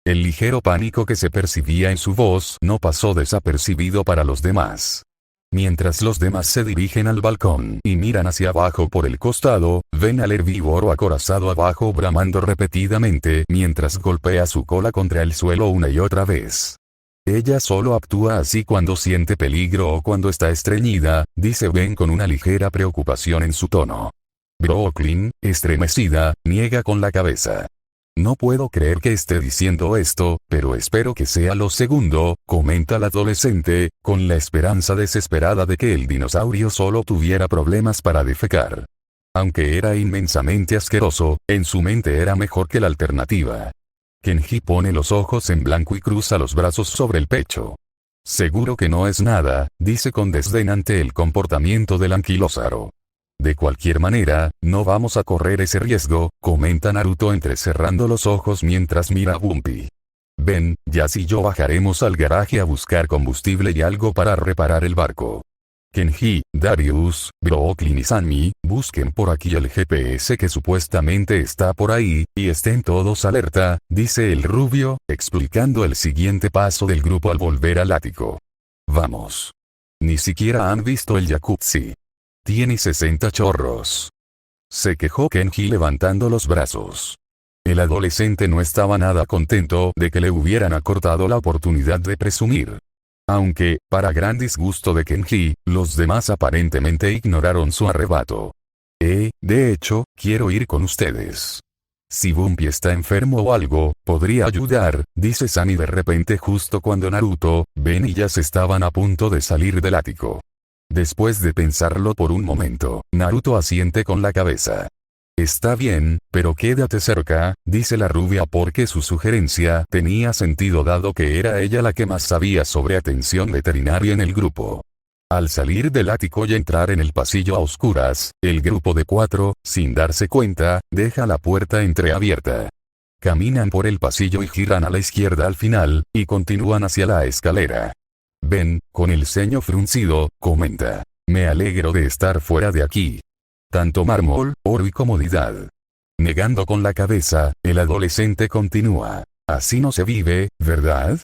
El ligero pánico que se percibía en su voz no pasó desapercibido para los demás. Mientras los demás se dirigen al balcón y miran hacia abajo por el costado, ven al herbívoro acorazado abajo bramando repetidamente mientras golpea su cola contra el suelo una y otra vez. Ella solo actúa así cuando siente peligro o cuando está estreñida, dice Ben con una ligera preocupación en su tono. Brooklyn, estremecida, niega con la cabeza. No puedo creer que esté diciendo esto, pero espero que sea lo segundo, comenta la adolescente, con la esperanza desesperada de que el dinosaurio solo tuviera problemas para defecar. Aunque era inmensamente asqueroso, en su mente era mejor que la alternativa. Kenji pone los ojos en blanco y cruza los brazos sobre el pecho. Seguro que no es nada, dice con desdén ante el comportamiento del anquilósaurio. De cualquier manera, no vamos a correr ese riesgo, comenta Naruto entrecerrando los ojos mientras mira a Bumpy. Ven, Yas y yo bajaremos al garaje a buscar combustible y algo para reparar el barco. Kenji, Darius, Brooklyn y Sanmi, busquen por aquí el GPS que supuestamente está por ahí, y estén todos alerta, dice el rubio, explicando el siguiente paso del grupo al volver al ático. Vamos. Ni siquiera han visto el jacuzzi. Tiene 60 chorros. Se quejó Kenji levantando los brazos. El adolescente no estaba nada contento de que le hubieran acortado la oportunidad de presumir. Aunque, para gran disgusto de Kenji, los demás aparentemente ignoraron su arrebato. De hecho, quiero ir con ustedes. Si Bumpy está enfermo o algo, podría ayudar, dice Sunny de repente justo cuando Naruto, Ben y Yas estaban a punto de salir del ático. Después de pensarlo por un momento, Naruto asiente con la cabeza. Está bien, pero quédate cerca, dice la rubia porque su sugerencia tenía sentido dado que era ella la que más sabía sobre atención veterinaria en el grupo. Al salir del ático y entrar en el pasillo a oscuras, el grupo de 4, sin darse cuenta, deja la puerta entreabierta. Caminan por el pasillo y giran a la izquierda al final, y continúan hacia la escalera. Ben, con el ceño fruncido, comenta. Me alegro de estar fuera de aquí. Tanto mármol, oro y comodidad. Negando con la cabeza, el adolescente continúa. Así no se vive, ¿verdad?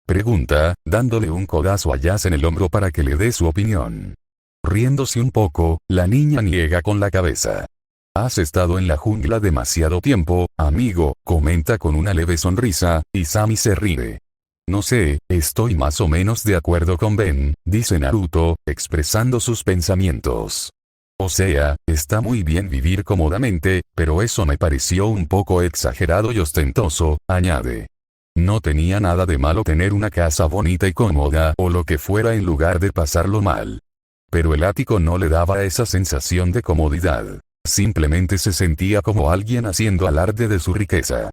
Pregunta, dándole un codazo a Yas en el hombro para que le dé su opinión. Riéndose un poco, la niña niega con la cabeza. Has estado en la jungla demasiado tiempo, amigo, comenta con una leve sonrisa, y Sami se ríe. No sé, estoy más o menos de acuerdo con Ben, dice Naruto, expresando sus pensamientos. O sea, está muy bien vivir cómodamente, pero eso me pareció un poco exagerado y ostentoso, añade. No tenía nada de malo tener una casa bonita y cómoda o lo que fuera en lugar de pasarlo mal. Pero el ático no le daba esa sensación de comodidad. Simplemente se sentía como alguien haciendo alarde de su riqueza.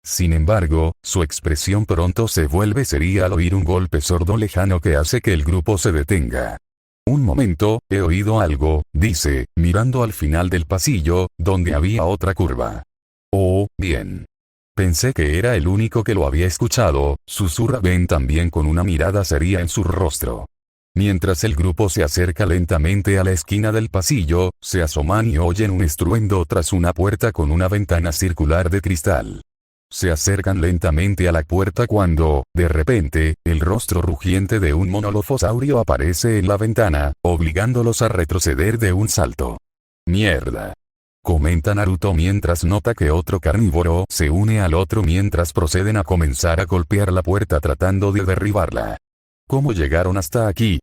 Sin embargo, su expresión pronto se vuelve seria al oír un golpe sordo lejano que hace que el grupo se detenga. Un momento, he oído algo, dice, mirando al final del pasillo, donde había otra curva. Oh, bien. Pensé que era el único que lo había escuchado, susurra Ben también con una mirada seria en su rostro. Mientras el grupo se acerca lentamente a la esquina del pasillo, se asoman y oyen un estruendo tras una puerta con una ventana circular de cristal. Se acercan lentamente a la puerta cuando, de repente, el rostro rugiente de un monolofosaurio aparece en la ventana, obligándolos a retroceder de un salto. Mierda. Comenta Naruto mientras nota que otro carnívoro se une al otro mientras proceden a comenzar a golpear la puerta tratando de derribarla. ¿Cómo llegaron hasta aquí?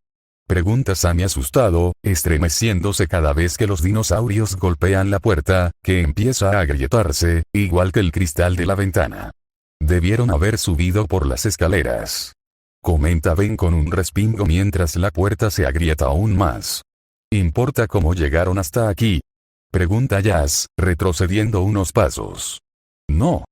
Pregunta Sammy asustado, estremeciéndose cada vez que los dinosaurios golpean la puerta, que empieza a agrietarse, igual que el cristal de la ventana. Debieron haber subido por las escaleras. Comenta Ben con un respingo mientras la puerta se agrieta aún más. ¿Importa cómo llegaron hasta aquí? Pregunta Jazz, retrocediendo unos pasos. No.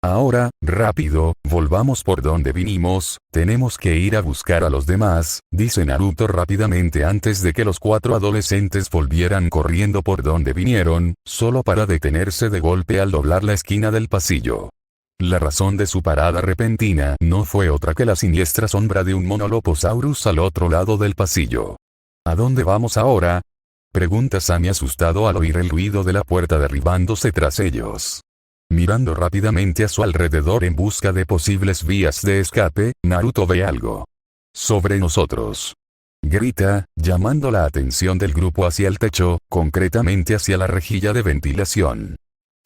Ahora, rápido, volvamos por donde vinimos, tenemos que ir a buscar a los demás, dice Naruto rápidamente antes de que los 4 adolescentes volvieran corriendo por donde vinieron, solo para detenerse de golpe al doblar la esquina del pasillo. La razón de su parada repentina no fue otra que la siniestra sombra de un Monoloposaurus al otro lado del pasillo. ¿A dónde vamos ahora? Pregunta Sammy asustado al oír el ruido de la puerta derribándose tras ellos. Mirando rápidamente a su alrededor en busca de posibles vías de escape, Naruto ve algo. Sobre nosotros. Grita, llamando la atención del grupo hacia el techo, concretamente hacia la rejilla de ventilación.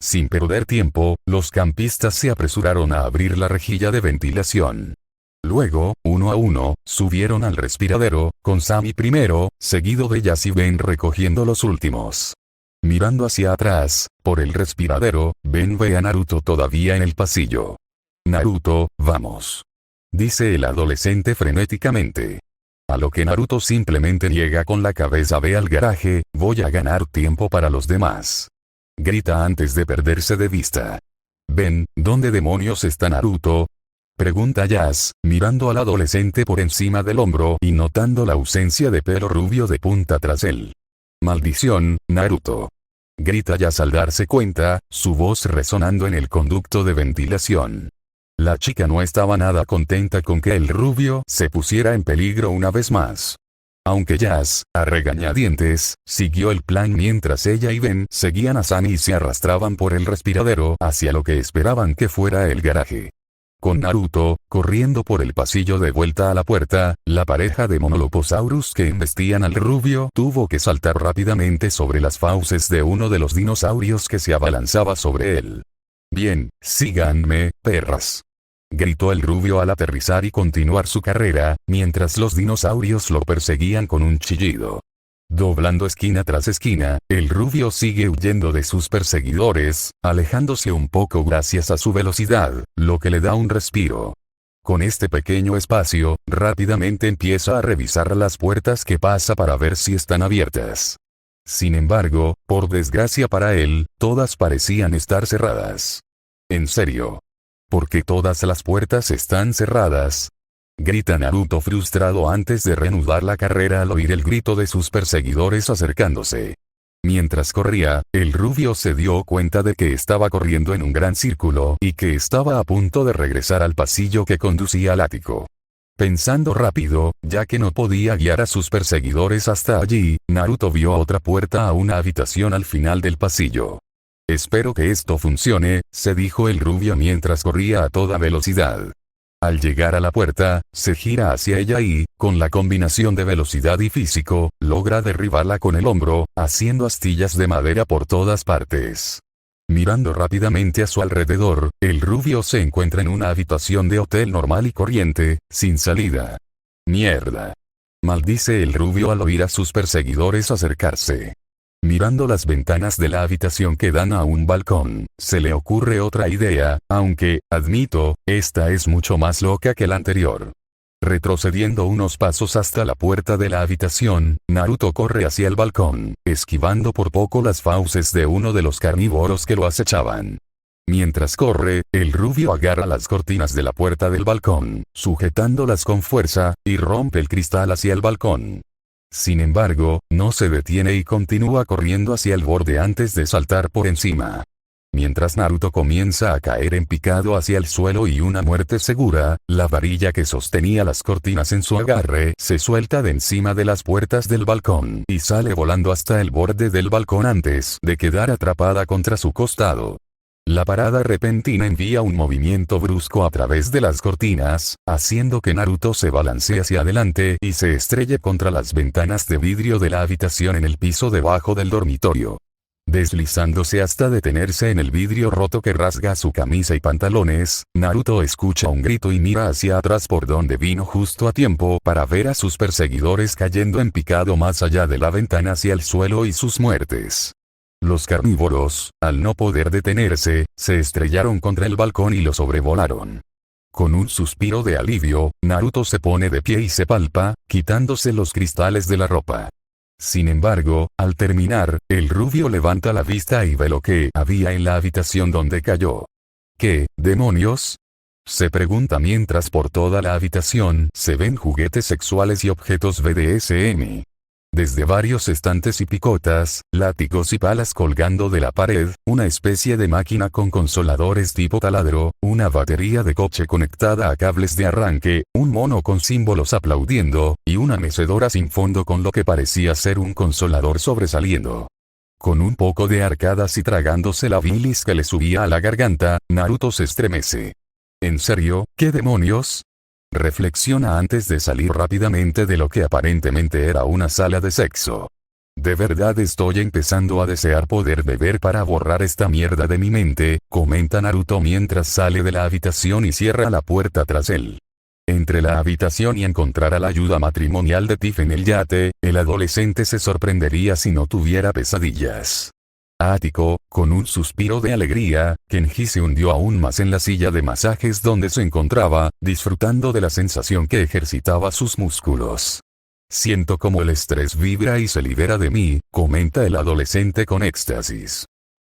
Sin perder tiempo, los campistas se apresuraron a abrir la rejilla de ventilación. Luego, uno a uno, subieron al respiradero, con Sammy primero, seguido de Jazz y Ben recogiendo los últimos. Mirando hacia atrás, por el respiradero, Ben ve a Naruto todavía en el pasillo. Naruto, vamos. Dice el adolescente frenéticamente. A lo que Naruto simplemente niega con la cabeza. Ve al garaje, voy a ganar tiempo para los demás. Grita antes de perderse de vista. Ben, ¿dónde demonios está Naruto? Pregunta Jazz, mirando al adolescente por encima del hombro y notando la ausencia de pelo rubio de punta tras él. Maldición, Naruto. Grita Jazz al darse cuenta, su voz resonando en el conducto de ventilación. La chica no estaba nada contenta con que el rubio se pusiera en peligro una vez más. Aunque Jazz, a regañadientes, siguió el plan mientras ella y Ben seguían a Sammy y se arrastraban por el respiradero hacia lo que esperaban que fuera el garaje. Con Naruto, corriendo por el pasillo de vuelta a la puerta, la pareja de Monoloposaurus que embestían al rubio tuvo que saltar rápidamente sobre las fauces de uno de los dinosaurios que se abalanzaba sobre él. Bien, síganme, perras. Gritó el rubio al aterrizar y continuar su carrera, mientras los dinosaurios lo perseguían con un chillido. Doblando esquina tras esquina, el rubio sigue huyendo de sus perseguidores, alejándose un poco gracias a su velocidad, lo que le da un respiro. Con este pequeño espacio, rápidamente empieza a revisar las puertas que pasa para ver si están abiertas. Sin embargo, por desgracia para él, todas parecían estar cerradas. ¿En serio? ¿Por qué todas las puertas están cerradas? Grita Naruto frustrado antes de reanudar la carrera al oír el grito de sus perseguidores acercándose. Mientras corría, el rubio se dio cuenta de que estaba corriendo en un gran círculo y que estaba a punto de regresar al pasillo que conducía al ático. Pensando rápido, ya que no podía guiar a sus perseguidores hasta allí, Naruto vio otra puerta a una habitación al final del pasillo. Espero que esto funcione, se dijo el rubio mientras corría a toda velocidad. Al llegar a la puerta, se gira hacia ella y, con la combinación de velocidad y físico, logra derribarla con el hombro, haciendo astillas de madera por todas partes. Mirando rápidamente a su alrededor, el rubio se encuentra en una habitación de hotel normal y corriente, sin salida. ¡Mierda! Maldice el rubio al oír a sus perseguidores acercarse. Mirando las ventanas de la habitación que dan a un balcón, se le ocurre otra idea, aunque, admito, esta es mucho más loca que la anterior. Retrocediendo unos pasos hasta la puerta de la habitación, Naruto corre hacia el balcón, esquivando por poco las fauces de uno de los carnívoros que lo acechaban. Mientras corre, el rubio agarra las cortinas de la puerta del balcón, sujetándolas con fuerza, y rompe el cristal hacia el balcón. Sin embargo, no se detiene y continúa corriendo hacia el borde antes de saltar por encima. Mientras Naruto comienza a caer en picado hacia el suelo y una muerte segura, la varilla que sostenía las cortinas en su agarre se suelta de encima de las puertas del balcón y sale volando hasta el borde del balcón antes de quedar atrapada contra su costado. La parada repentina envía un movimiento brusco a través de las cortinas, haciendo que Naruto se balancee hacia adelante y se estrelle contra las ventanas de vidrio de la habitación en el piso debajo del dormitorio. Deslizándose hasta detenerse en el vidrio roto que rasga su camisa y pantalones, Naruto escucha un grito y mira hacia atrás por donde vino justo a tiempo para ver a sus perseguidores cayendo en picado más allá de la ventana hacia el suelo y sus muertes. Los carnívoros, al no poder detenerse, se estrellaron contra el balcón y lo sobrevolaron. Con un suspiro de alivio, Naruto se pone de pie y se palpa, quitándose los cristales de la ropa. Sin embargo, al terminar, el rubio levanta la vista y ve lo que había en la habitación donde cayó. ¿Qué demonios? Se pregunta mientras por toda la habitación se ven juguetes sexuales y objetos BDSM. Desde varios estantes y picotas, látigos y palas colgando de la pared, una especie de máquina con consoladores tipo taladro, una batería de coche conectada a cables de arranque, un mono con símbolos aplaudiendo, y una mecedora sin fondo con lo que parecía ser un consolador sobresaliendo. Con un poco de arcadas y tragándose la bilis que le subía a la garganta, Naruto se estremece. ¿En serio? ¿Qué demonios? Reflexiona antes de salir rápidamente de lo que aparentemente era una sala de sexo. De verdad estoy empezando a desear poder beber para borrar esta mierda de mi mente, comenta Naruto mientras sale de la habitación y cierra la puerta tras él. Entre la habitación y encontrar a la ayuda matrimonial de Tiff en el yate, el adolescente se sorprendería si no tuviera pesadillas. Ático, con un suspiro de alegría, Kenji se hundió aún más en la silla de masajes donde se encontraba, disfrutando de la sensación que ejercitaba sus músculos. Siento como el estrés vibra y se libera de mí, comenta el adolescente con éxtasis.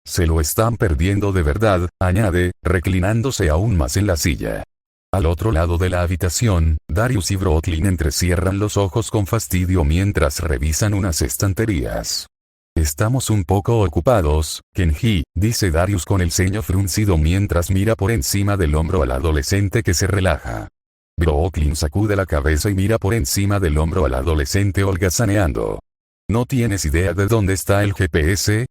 Se lo están perdiendo de verdad, añade, reclinándose aún más en la silla. Al otro lado de la habitación, Darius y Brooklyn entrecierran los ojos con fastidio mientras revisan unas estanterías. Estamos un poco ocupados, Kenji, dice Darius con el ceño fruncido mientras mira por encima del hombro al adolescente que se relaja. Brooklyn sacude la cabeza y mira por encima del hombro al adolescente holgazaneando. ¿No tienes idea de dónde está el GPS?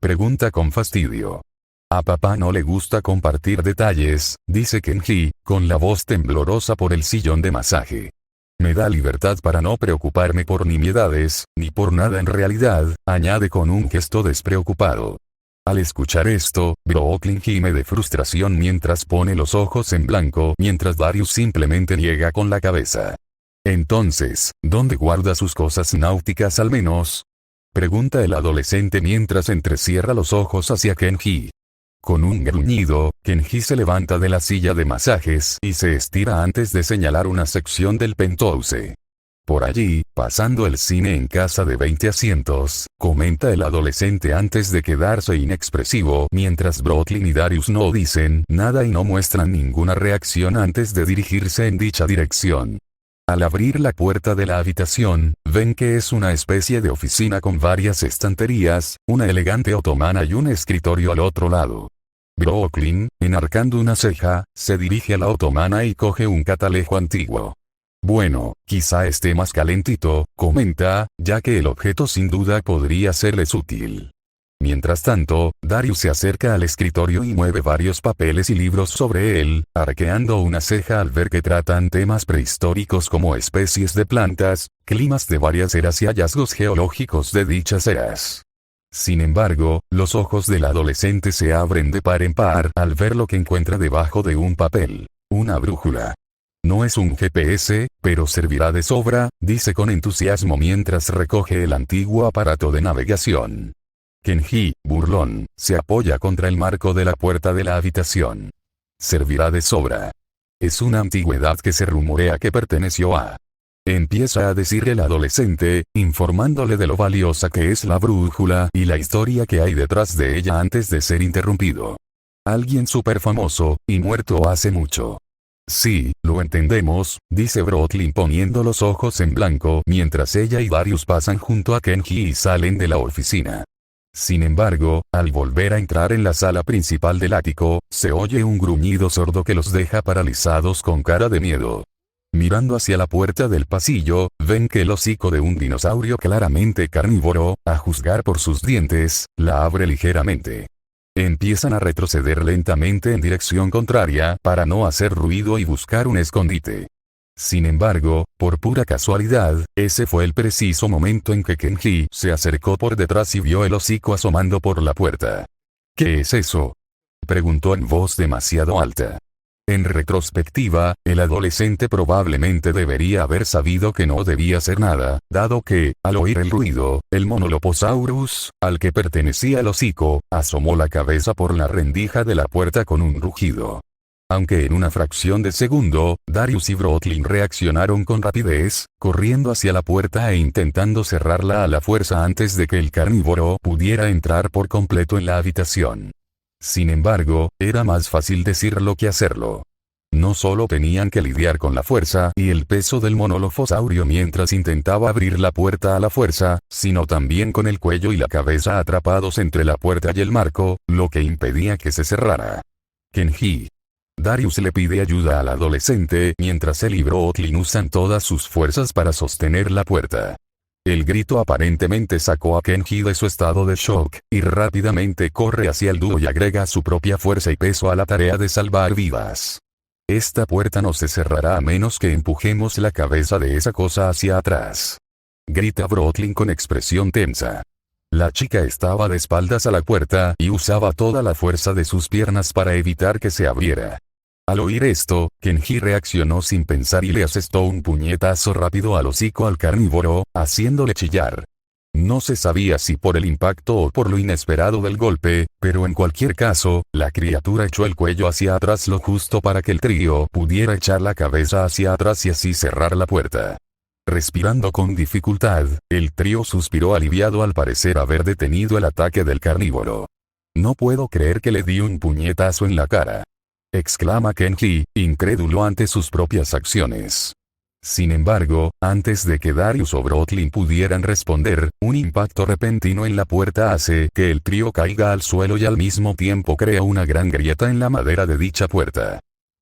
Pregunta con fastidio. A papá no le gusta compartir detalles, dice Kenji, con la voz temblorosa por el sillón de masaje. Me da libertad para no preocuparme por nimiedades, ni por nada en realidad, añade con un gesto despreocupado. Al escuchar esto, Brooklyn gime de frustración mientras pone los ojos en blanco mientras Darius simplemente niega con la cabeza. Entonces, ¿dónde guarda sus cosas náuticas al menos? Pregunta el adolescente mientras entrecierra los ojos hacia Kenji. Con un gruñido, Kenji se levanta de la silla de masajes y se estira antes de señalar una sección del penthouse. Por allí, pasando el cine en casa de 20 asientos, comenta el adolescente antes de quedarse inexpresivo mientras Brooklyn y Darius no dicen nada y no muestran ninguna reacción antes de dirigirse en dicha dirección. Al abrir la puerta de la habitación, ven que es una especie de oficina con varias estanterías, una elegante otomana y un escritorio al otro lado. Brooklyn, enarcando una ceja, se dirige a la otomana y coge un catalejo antiguo. Bueno, quizá esté más calentito, comenta, ya que el objeto sin duda podría serles útil. Mientras tanto, Darius se acerca al escritorio y mueve varios papeles y libros sobre él, arqueando una ceja al ver que tratan temas prehistóricos como especies de plantas, climas de varias eras y hallazgos geológicos de dichas eras. Sin embargo, los ojos del adolescente se abren de par en par al ver lo que encuentra debajo de un papel. Una brújula. No es un GPS, pero servirá de sobra, dice con entusiasmo mientras recoge el antiguo aparato de navegación. Kenji, burlón, se apoya contra el marco de la puerta de la habitación. Servirá de sobra. Es una antigüedad que se rumorea que perteneció a... Empieza a decir el adolescente, informándole de lo valiosa que es la brújula y la historia que hay detrás de ella antes de ser interrumpido. Alguien súper famoso, y muerto hace mucho. Sí, lo entendemos, dice Brooklyn poniendo los ojos en blanco mientras ella y Darius pasan junto a Kenji y salen de la oficina. Sin embargo, al volver a entrar en la sala principal del ático, se oye un gruñido sordo que los deja paralizados con cara de miedo. Mirando hacia la puerta del pasillo, ven que el hocico de un dinosaurio claramente carnívoro, a juzgar por sus dientes, la abre ligeramente. Empiezan a retroceder lentamente en dirección contraria para no hacer ruido y buscar un escondite. Sin embargo, por pura casualidad, ese fue el preciso momento en que Kenji se acercó por detrás y vio el hocico asomando por la puerta. ¿Qué es eso?, preguntó en voz demasiado alta. En retrospectiva, el adolescente probablemente debería haber sabido que no debía hacer nada, dado que, al oír el ruido, el Monoloposaurus, al que pertenecía el hocico, asomó la cabeza por la rendija de la puerta con un rugido. Aunque en una fracción de segundo, Darius y Brooklyn reaccionaron con rapidez, corriendo hacia la puerta e intentando cerrarla a la fuerza antes de que el carnívoro pudiera entrar por completo en la habitación. Sin embargo, era más fácil decirlo que hacerlo. No solo tenían que lidiar con la fuerza y el peso del monolofosaurio mientras intentaba abrir la puerta a la fuerza, sino también con el cuello y la cabeza atrapados entre la puerta y el marco, lo que impedía que se cerrara. Kenji. Darius le pide ayuda al adolescente mientras él y Brooklyn usan todas sus fuerzas para sostener la puerta. El grito aparentemente sacó a Kenji de su estado de shock, y rápidamente corre hacia el dúo y agrega su propia fuerza y peso a la tarea de salvar vidas. Esta puerta no se cerrará a menos que empujemos la cabeza de esa cosa hacia atrás. Grita Brooklyn con expresión tensa. La chica estaba de espaldas a la puerta y usaba toda la fuerza de sus piernas para evitar que se abriera. Al oír esto, Kenji reaccionó sin pensar y le asestó un puñetazo rápido al hocico al carnívoro, haciéndole chillar. No se sabía si por el impacto o por lo inesperado del golpe, pero en cualquier caso, la criatura echó el cuello hacia atrás lo justo para que el trío pudiera echar la cabeza hacia atrás y así cerrar la puerta. Respirando con dificultad, el trío suspiró aliviado al parecer haber detenido el ataque del carnívoro. No puedo creer que le di un puñetazo en la cara, exclama Kenji, incrédulo ante sus propias acciones. Sin embargo, antes de que Darius o Brooklyn pudieran responder, un impacto repentino en la puerta hace que el trío caiga al suelo y al mismo tiempo crea una gran grieta en la madera de dicha puerta.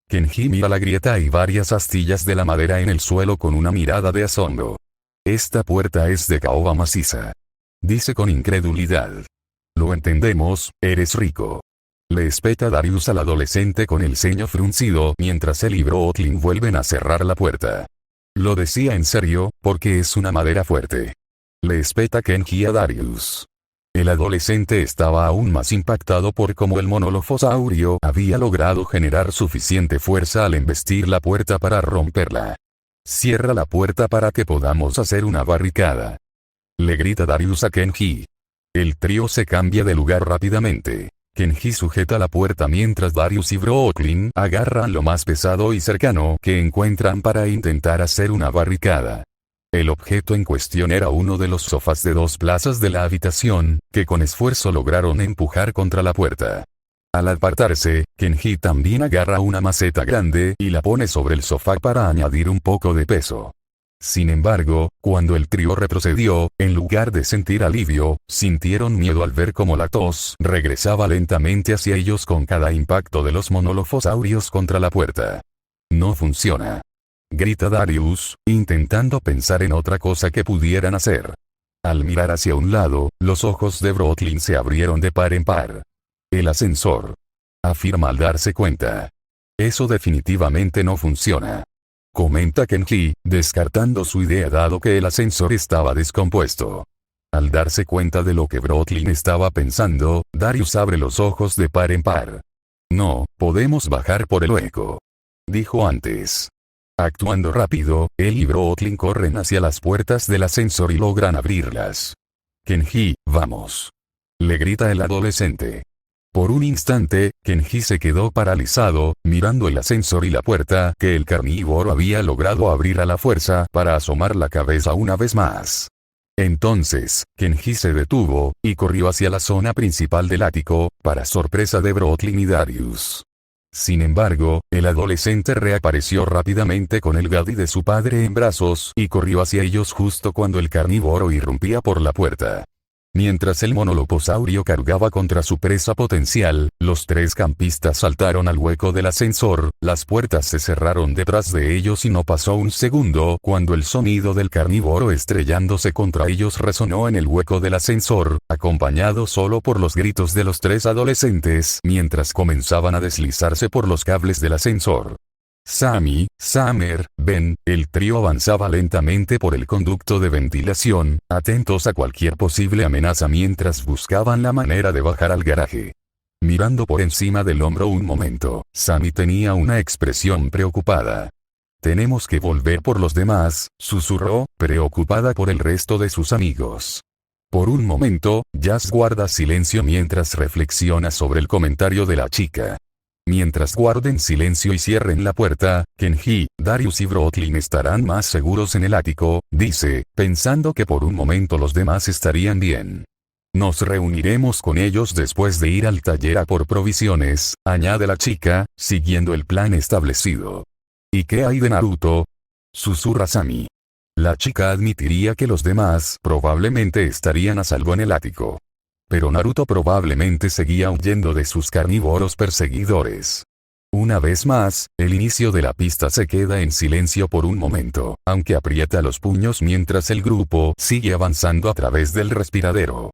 Kenji mira la grieta y varias astillas de la madera en el suelo con una mirada de asombro. Esta puerta es de caoba maciza, dice con incredulidad. Lo entendemos, eres rico. Le espeta Darius al adolescente con el ceño fruncido mientras él y Brooklyn vuelven a cerrar la puerta. Lo decía en serio, porque es una madera fuerte. Le espeta Kenji a Darius. El adolescente estaba aún más impactado por cómo el monolofosaurio había logrado generar suficiente fuerza al embestir la puerta para romperla. Cierra la puerta para que podamos hacer una barricada, le grita Darius a Kenji. El trío se cambia de lugar rápidamente. Kenji sujeta la puerta mientras Darius y Brooklyn agarran lo más pesado y cercano que encuentran para intentar hacer una barricada. El objeto en cuestión era uno de los sofás de 2 plazas de la habitación, que con esfuerzo lograron empujar contra la puerta. Al apartarse, Kenji también agarra una maceta grande y la pone sobre el sofá para añadir un poco de peso. Sin embargo, cuando el trío retrocedió, en lugar de sentir alivio, sintieron miedo al ver cómo la tos regresaba lentamente hacia ellos con cada impacto de los monolofosaurios contra la puerta. No funciona, grita Darius, intentando pensar en otra cosa que pudieran hacer. Al mirar hacia un lado, los ojos de Brooklyn se abrieron de par en par. El ascensor, afirma al darse cuenta. Eso definitivamente no funciona, comenta Kenji, descartando su idea dado que el ascensor estaba descompuesto. Al darse cuenta de lo que Brooklyn estaba pensando, Darius abre los ojos de par en par. No, podemos bajar por el hueco, dijo antes. Actuando rápido, él y Brooklyn corren hacia las puertas del ascensor y logran abrirlas. Kenji, vamos, le grita el adolescente. Por un instante, Kenji se quedó paralizado, mirando el ascensor y la puerta que el carnívoro había logrado abrir a la fuerza para asomar la cabeza una vez más. Entonces, Kenji se detuvo, y corrió hacia la zona principal del ático, para sorpresa de Brooklyn y Darius. Sin embargo, el adolescente reapareció rápidamente con el gaddy de su padre en brazos y corrió hacia ellos justo cuando el carnívoro irrumpía por la puerta. Mientras el monoloposaurio cargaba contra su presa potencial, los 3 campistas saltaron al hueco del ascensor, las puertas se cerraron detrás de ellos y no pasó un segundo cuando el sonido del carnívoro estrellándose contra ellos resonó en el hueco del ascensor, acompañado solo por los gritos de los 3 adolescentes mientras comenzaban a deslizarse por los cables del ascensor. Sammy, Summer, Ben, el trío avanzaba lentamente por el conducto de ventilación, atentos a cualquier posible amenaza mientras buscaban la manera de bajar al garaje. Mirando por encima del hombro un momento, Sammy tenía una expresión preocupada. «Tenemos que volver por los demás», susurró, preocupada por el resto de sus amigos. Por un momento, Jazz guarda silencio mientras reflexiona sobre el comentario de la chica. Mientras guarden silencio y cierren la puerta, Kenji, Darius y Brooklyn estarán más seguros en el ático, dice, pensando que por un momento los demás estarían bien. Nos reuniremos con ellos después de ir al taller a por provisiones, añade la chica, siguiendo el plan establecido. ¿Y qué hay de Naruto?, susurra Sammy. La chica admitiría que los demás probablemente estarían a salvo en el ático. Pero Naruto probablemente seguía huyendo de sus carnívoros perseguidores. Una vez más, el inicio de la pista se queda en silencio por un momento, aunque aprieta los puños mientras el grupo sigue avanzando a través del respiradero.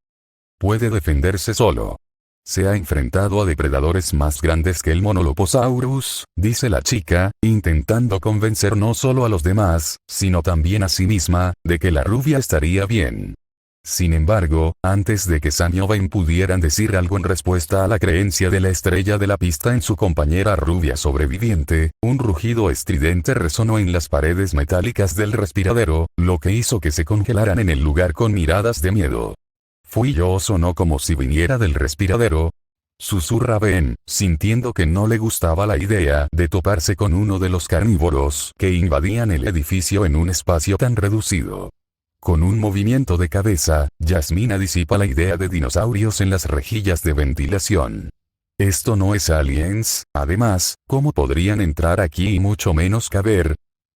Puede defenderse solo. Se ha enfrentado a depredadores más grandes que el Monoloposaurus, dice la chica, intentando convencer no solo a los demás, sino también a sí misma, de que la rubia estaría bien. Sin embargo, antes de que Sammy o Ben pudieran decir algo en respuesta a la creencia de la estrella de la pista en su compañera rubia sobreviviente, un rugido estridente resonó en las paredes metálicas del respiradero, lo que hizo que se congelaran en el lugar con miradas de miedo. «¿Fui yo o sonó como si viniera del respiradero?», susurra Ben, sintiendo que no le gustaba la idea de toparse con uno de los carnívoros que invadían el edificio en un espacio tan reducido. Con un movimiento de cabeza, Yasmina disipa la idea de dinosaurios en las rejillas de ventilación. Esto no es Aliens, además, ¿cómo podrían entrar aquí y mucho menos caber?,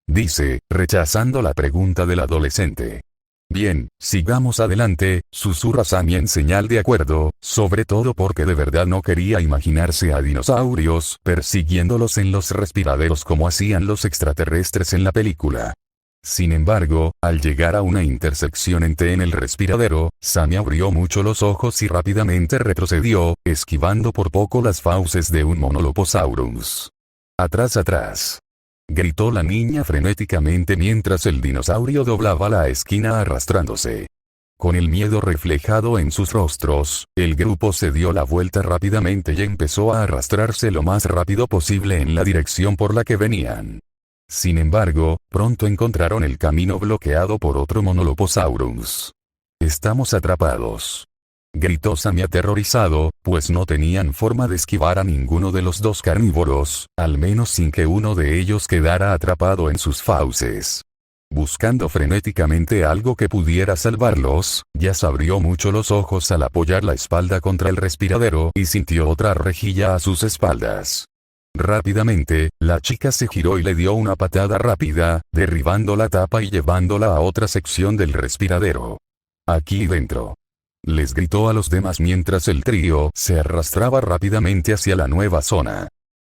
dice, rechazando la pregunta del adolescente. Bien, sigamos adelante, susurra Sammy en señal de acuerdo, sobre todo porque de verdad no quería imaginarse a dinosaurios persiguiéndolos en los respiraderos como hacían los extraterrestres en la película. Sin embargo, al llegar a una intersección en T en el respiradero, Sammy abrió mucho los ojos y rápidamente retrocedió, esquivando por poco las fauces de un Monoloposaurus. «Atrás, atrás», gritó la niña frenéticamente mientras el dinosaurio doblaba la esquina arrastrándose. Con el miedo reflejado en sus rostros, el grupo se dio la vuelta rápidamente y empezó a arrastrarse lo más rápido posible en la dirección por la que venían. Sin embargo, pronto encontraron el camino bloqueado por otro Monoloposaurus. «Estamos atrapados», gritó Sammy aterrorizado, pues no tenían forma de esquivar a ninguno de los dos carnívoros, al menos sin que uno de ellos quedara atrapado en sus fauces. Buscando frenéticamente algo que pudiera salvarlos, Jazz abrió mucho los ojos al apoyar la espalda contra el respiradero y sintió otra rejilla a sus espaldas. Rápidamente, la chica se giró y le dio una patada rápida, derribando la tapa y llevándola a otra sección del respiradero. «Aquí dentro», les gritó a los demás mientras el trío se arrastraba rápidamente hacia la nueva zona.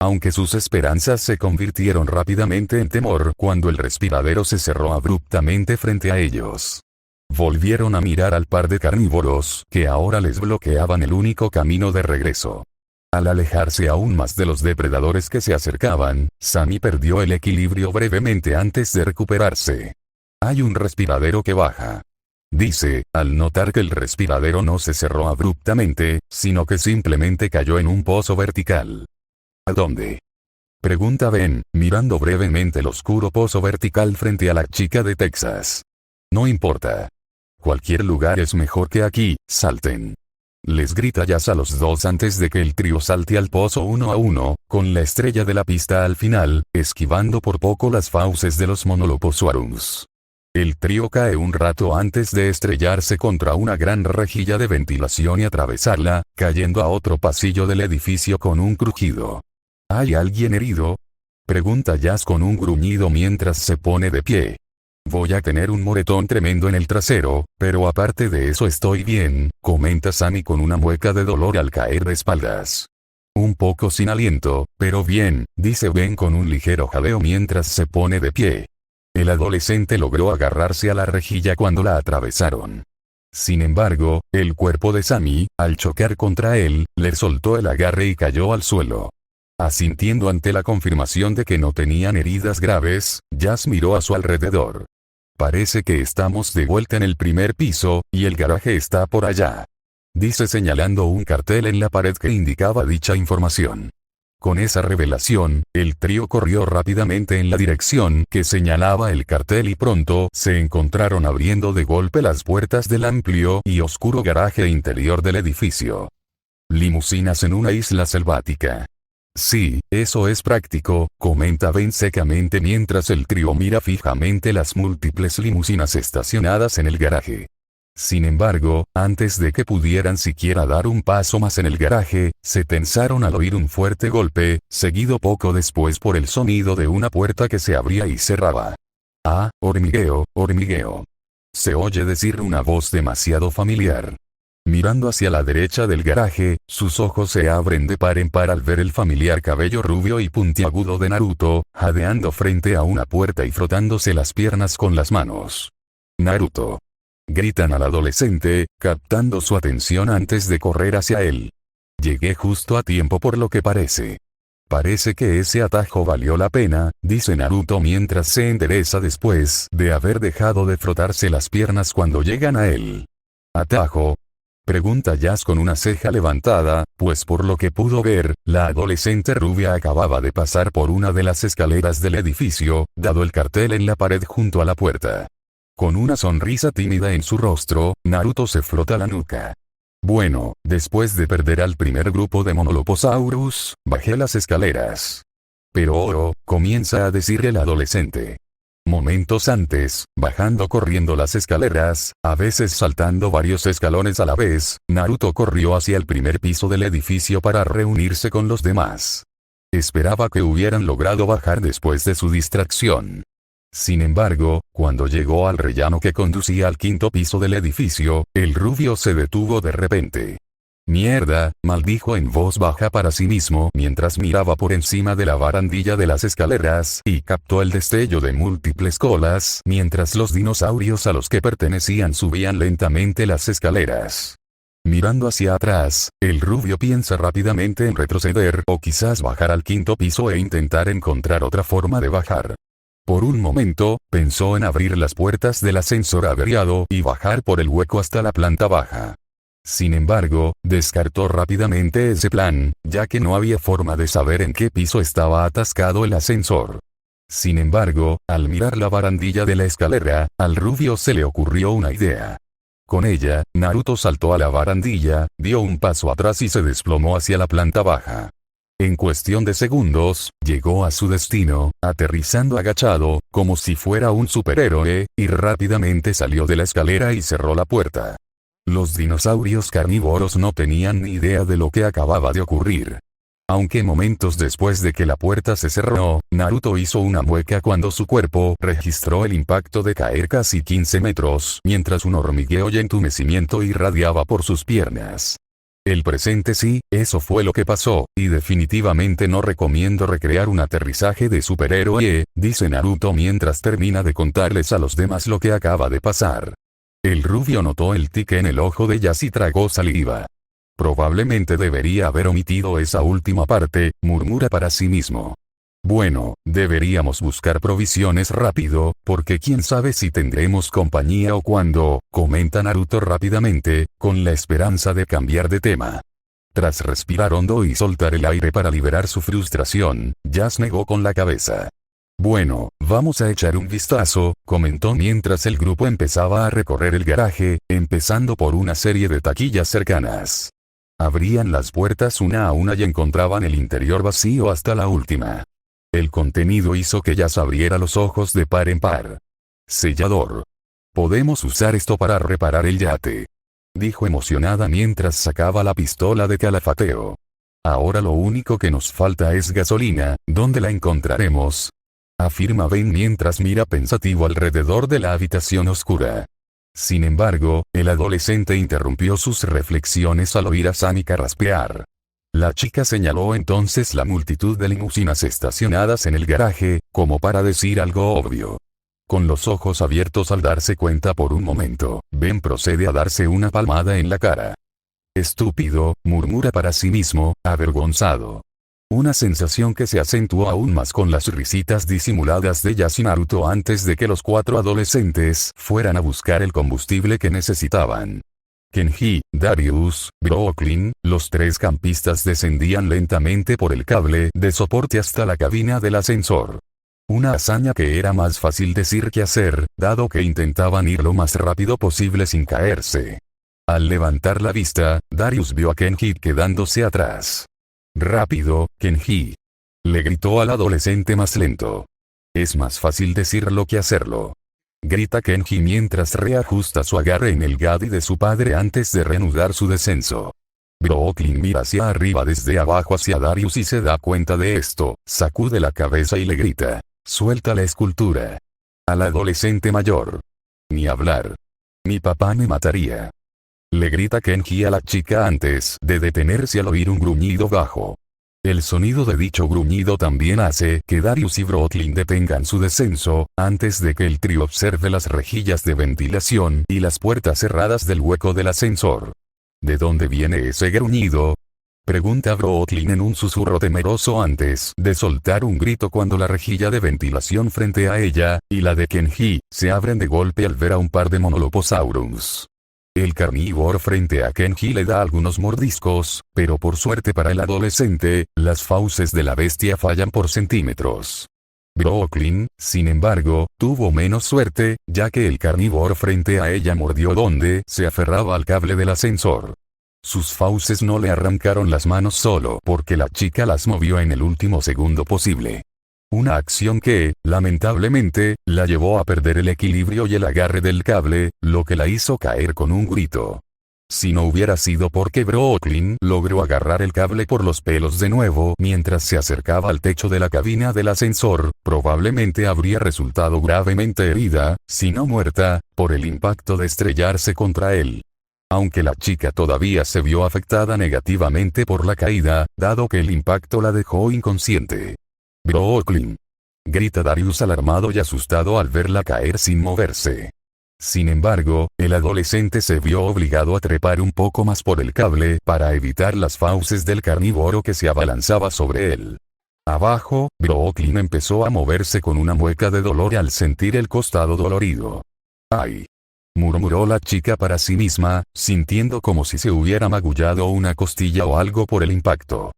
Aunque sus esperanzas se convirtieron rápidamente en temor cuando el respiradero se cerró abruptamente frente a ellos. Volvieron a mirar al par de carnívoros que ahora les bloqueaban el único camino de regreso. Al alejarse aún más de los depredadores que se acercaban, Sammy perdió el equilibrio brevemente antes de recuperarse. «Hay un respiradero que baja», dice, al notar que el respiradero no se cerró abruptamente, sino que simplemente cayó en un pozo vertical. «¿A dónde?», pregunta Ben, mirando brevemente el oscuro pozo vertical frente a la chica de Texas. «No importa. Cualquier lugar es mejor que aquí, salten», les grita Jazz a los dos antes de que el trío salte al pozo uno a uno, con la estrella de la pista al final, esquivando por poco las fauces de los Monoloposaurus. El trío cae un rato antes de estrellarse contra una gran rejilla de ventilación y atravesarla, cayendo a otro pasillo del edificio con un crujido. «¿Hay alguien herido?», pregunta Jazz con un gruñido mientras se pone de pie. «Voy a tener un moretón tremendo en el trasero, pero aparte de eso estoy bien», comenta Sammy con una mueca de dolor al caer de espaldas. «Un poco sin aliento, pero bien», dice Ben con un ligero jaleo mientras se pone de pie. El adolescente logró agarrarse a la rejilla cuando la atravesaron. Sin embargo, el cuerpo de Sammy, al chocar contra él, le soltó el agarre y cayó al suelo. Asintiendo ante la confirmación de que no tenían heridas graves, Jazz miró a su alrededor. Parece que estamos de vuelta en el primer piso, y el garaje está por allá. Dice señalando un cartel en la pared que indicaba dicha información. Con esa revelación, el trío corrió rápidamente en la dirección que señalaba el cartel y pronto se encontraron abriendo de golpe las puertas del amplio y oscuro garaje interior del edificio. Limusinas en una isla selvática. Sí, eso es práctico, comenta Ben secamente mientras el trío mira fijamente las múltiples limusinas estacionadas en el garaje. Sin embargo, antes de que pudieran siquiera dar un paso más en el garaje, se tensaron al oír un fuerte golpe, seguido poco después por el sonido de una puerta que se abría y cerraba. Ah, hormigueo, hormigueo. Se oye decir una voz demasiado familiar. Mirando hacia la derecha del garaje, sus ojos se abren de par en par al ver el familiar cabello rubio y puntiagudo de Naruto, jadeando frente a una puerta y frotándose las piernas con las manos. Naruto. Gritan al adolescente, captando su atención antes de correr hacia él. Llegué justo a tiempo por lo que parece. Parece que ese atajo valió la pena, dice Naruto mientras se endereza después de haber dejado de frotarse las piernas cuando llegan a él. ¿Atajo? Pregunta Jazz con una ceja levantada, pues por lo que pudo ver, la adolescente rubia acababa de pasar por una de las escaleras del edificio, dado el cartel en la pared junto a la puerta. Con una sonrisa tímida en su rostro, Naruto se frota la nuca. Bueno, después de perder al primer grupo de Monoloposaurus, bajé las escaleras. Pero comienza a decir el adolescente. Momentos antes, bajando corriendo las escaleras, a veces saltando varios escalones a la vez, Naruto corrió hacia el primer piso del edificio para reunirse con los demás. Esperaba que hubieran logrado bajar después de su distracción. Sin embargo, cuando llegó al rellano que conducía al quinto piso del edificio, el rubio se detuvo de repente. Mierda, maldijo en voz baja para sí mismo mientras miraba por encima de la barandilla de las escaleras y captó el destello de múltiples colas mientras los dinosaurios a los que pertenecían subían lentamente las escaleras. Mirando hacia atrás, el rubio piensa rápidamente en retroceder o quizás bajar al quinto piso e intentar encontrar otra forma de bajar. Por un momento, pensó en abrir las puertas del ascensor averiado y bajar por el hueco hasta la planta baja. Sin embargo, descartó rápidamente ese plan, ya que no había forma de saber en qué piso estaba atascado el ascensor. Sin embargo, al mirar la barandilla de la escalera, al rubio se le ocurrió una idea. Con ella, Naruto saltó a la barandilla, dio un paso atrás y se desplomó hacia la planta baja. En cuestión de segundos, llegó a su destino, aterrizando agachado, como si fuera un superhéroe, y rápidamente salió de la escalera y cerró la puerta. Los dinosaurios carnívoros no tenían ni idea de lo que acababa de ocurrir. Aunque momentos después de que la puerta se cerró, Naruto hizo una mueca cuando su cuerpo registró el impacto de caer casi 15 metros, mientras un hormigueo y entumecimiento irradiaba por sus piernas. El presente sí, eso fue lo que pasó, y definitivamente no recomiendo recrear un aterrizaje de superhéroe, dice Naruto mientras termina de contarles a los demás lo que acaba de pasar. El rubio notó el tique en el ojo de Jazz y tragó saliva. Probablemente debería haber omitido esa última parte, murmura para sí mismo. Bueno, deberíamos buscar provisiones rápido, porque quién sabe si tendremos compañía o cuándo, comenta Naruto rápidamente, con la esperanza de cambiar de tema. Tras respirar hondo y soltar el aire para liberar su frustración, Jazz negó con la cabeza. Bueno, vamos a echar un vistazo, comentó mientras el grupo empezaba a recorrer el garaje, empezando por una serie de taquillas cercanas. Abrían las puertas una a una y encontraban el interior vacío hasta la última. El contenido hizo que Jazz abriera los ojos de par en par. Sellador. Podemos usar esto para reparar el yate, dijo emocionada mientras sacaba la pistola de calafateo. Ahora lo único que nos falta es gasolina, ¿dónde la encontraremos?, afirma Ben mientras mira pensativo alrededor de la habitación oscura. Sin embargo, el adolescente interrumpió sus reflexiones al oír a Sami carraspear. La chica señaló entonces la multitud de limusinas estacionadas en el garaje, como para decir algo obvio. Con los ojos abiertos al darse cuenta por un momento, Ben procede a darse una palmada en la cara. Estúpido, murmura para sí mismo, avergonzado. Una sensación que se acentuó aún más con las risitas disimuladas de Yas y Naruto antes de que los 4 adolescentes fueran a buscar el combustible que necesitaban. Kenji, Darius, Brooklyn, los 3 campistas descendían lentamente por el cable de soporte hasta la cabina del ascensor. Una hazaña que era más fácil decir que hacer, dado que intentaban ir lo más rápido posible sin caerse. Al levantar la vista, Darius vio a Kenji quedándose atrás. «Rápido, Kenji», le gritó al adolescente más lento. «Es más fácil decirlo que hacerlo», grita Kenji mientras reajusta su agarre en el gaddy de su padre antes de reanudar su descenso. Brooklyn mira hacia arriba desde abajo hacia Darius y se da cuenta de esto, sacude la cabeza y le grita: «Suelta la escultura». Al adolescente mayor: «Ni hablar. Mi papá me mataría», le grita Kenji a la chica antes de detenerse al oír un gruñido bajo. El sonido de dicho gruñido también hace que Darius y Brooklyn detengan su descenso, antes de que el trío observe las rejillas de ventilación y las puertas cerradas del hueco del ascensor. «¿De dónde viene ese gruñido?», pregunta Brooklyn en un susurro temeroso antes de soltar un grito cuando la rejilla de ventilación frente a ella y la de Kenji se abren de golpe al ver a un par de Monoloposaurus. El carnívoro frente a Kenji le da algunos mordiscos, pero por suerte para el adolescente, las fauces de la bestia fallan por centímetros. Brooklyn, sin embargo, tuvo menos suerte, ya que el carnívoro frente a ella mordió donde se aferraba al cable del ascensor. Sus fauces no le arrancaron las manos solo porque la chica las movió en el último segundo posible. Una acción que, lamentablemente, la llevó a perder el equilibrio y el agarre del cable, lo que la hizo caer con un grito. Si no hubiera sido porque Brooklyn logró agarrar el cable por los pelos de nuevo mientras se acercaba al techo de la cabina del ascensor, probablemente habría resultado gravemente herida, si no muerta, por el impacto de estrellarse contra él. Aunque la chica todavía se vio afectada negativamente por la caída, dado que el impacto la dejó inconsciente. «Brooklyn», grita Darius alarmado y asustado al verla caer sin moverse. Sin embargo, el adolescente se vio obligado a trepar un poco más por el cable para evitar las fauces del carnívoro que se abalanzaba sobre él. Abajo, Brooklyn empezó a moverse con una mueca de dolor al sentir el costado dolorido. «¡Ay!», murmuró la chica para sí misma, sintiendo como si se hubiera magullado una costilla o algo por el impacto.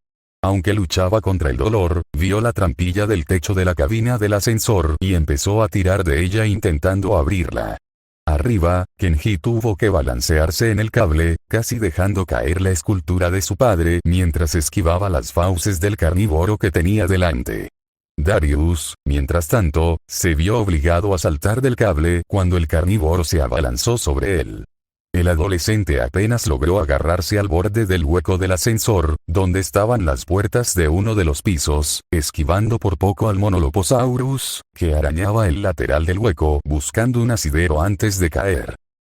Aunque luchaba contra el dolor, vio la trampilla del techo de la cabina del ascensor y empezó a tirar de ella intentando abrirla. Arriba, Kenji tuvo que balancearse en el cable, casi dejando caer la escultura de su padre mientras esquivaba las fauces del carnívoro que tenía delante. Darius, mientras tanto, se vio obligado a saltar del cable cuando el carnívoro se abalanzó sobre él. El adolescente apenas logró agarrarse al borde del hueco del ascensor, donde estaban las puertas de uno de los pisos, esquivando por poco al Monoloposaurus, que arañaba el lateral del hueco buscando un asidero antes de caer.